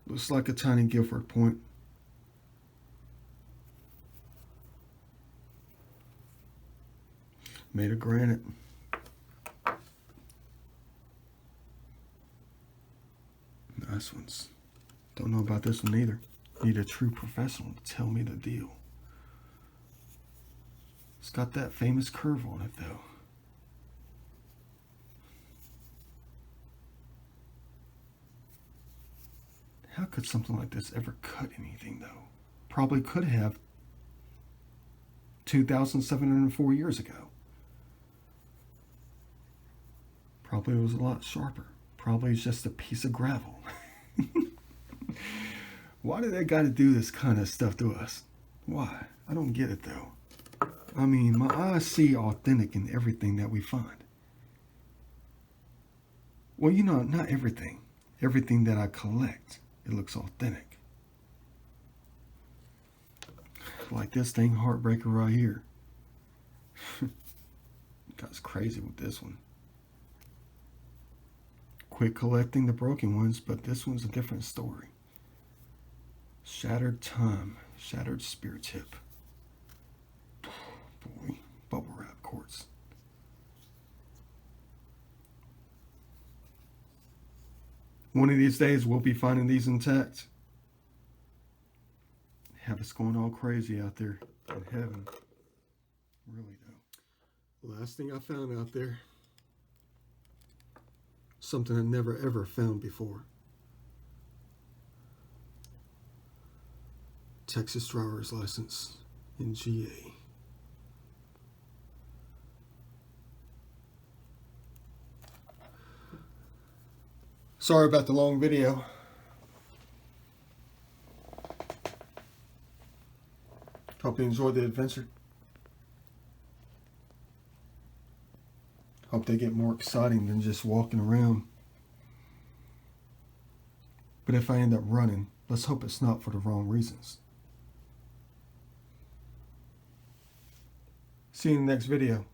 Looks like a tiny Guilford point. Made of granite. Nice ones. Don't know about this one either. Need a true professional to tell me the deal. It's got that famous curve on it though. How could something like this ever cut anything though? Probably could have 2,704 years ago. Probably was a lot sharper. Probably it's just a piece of gravel. Why do they got to do this kind of stuff to us? Why? I don't get it though. I mean, my eyes see authentic in everything that we find. Well, you know, not everything. Everything that I collect, it looks authentic. Like this thing, Heartbreaker right here. Got crazy with this one. Quit collecting the broken ones, but this one's a different story. Shattered time, shattered spirit tip. Boy, bubble wrap quartz. One of these days we'll be finding these intact. Have us going all crazy out there in heaven. Really though. Last thing I found out there. Something I never ever found before. Texas driver's license in GA. Sorry about the long video. Hope you enjoyed the adventure. Hope they get more exciting than just walking around. But if I end up running, let's hope it's not for the wrong reasons. See you in the next video.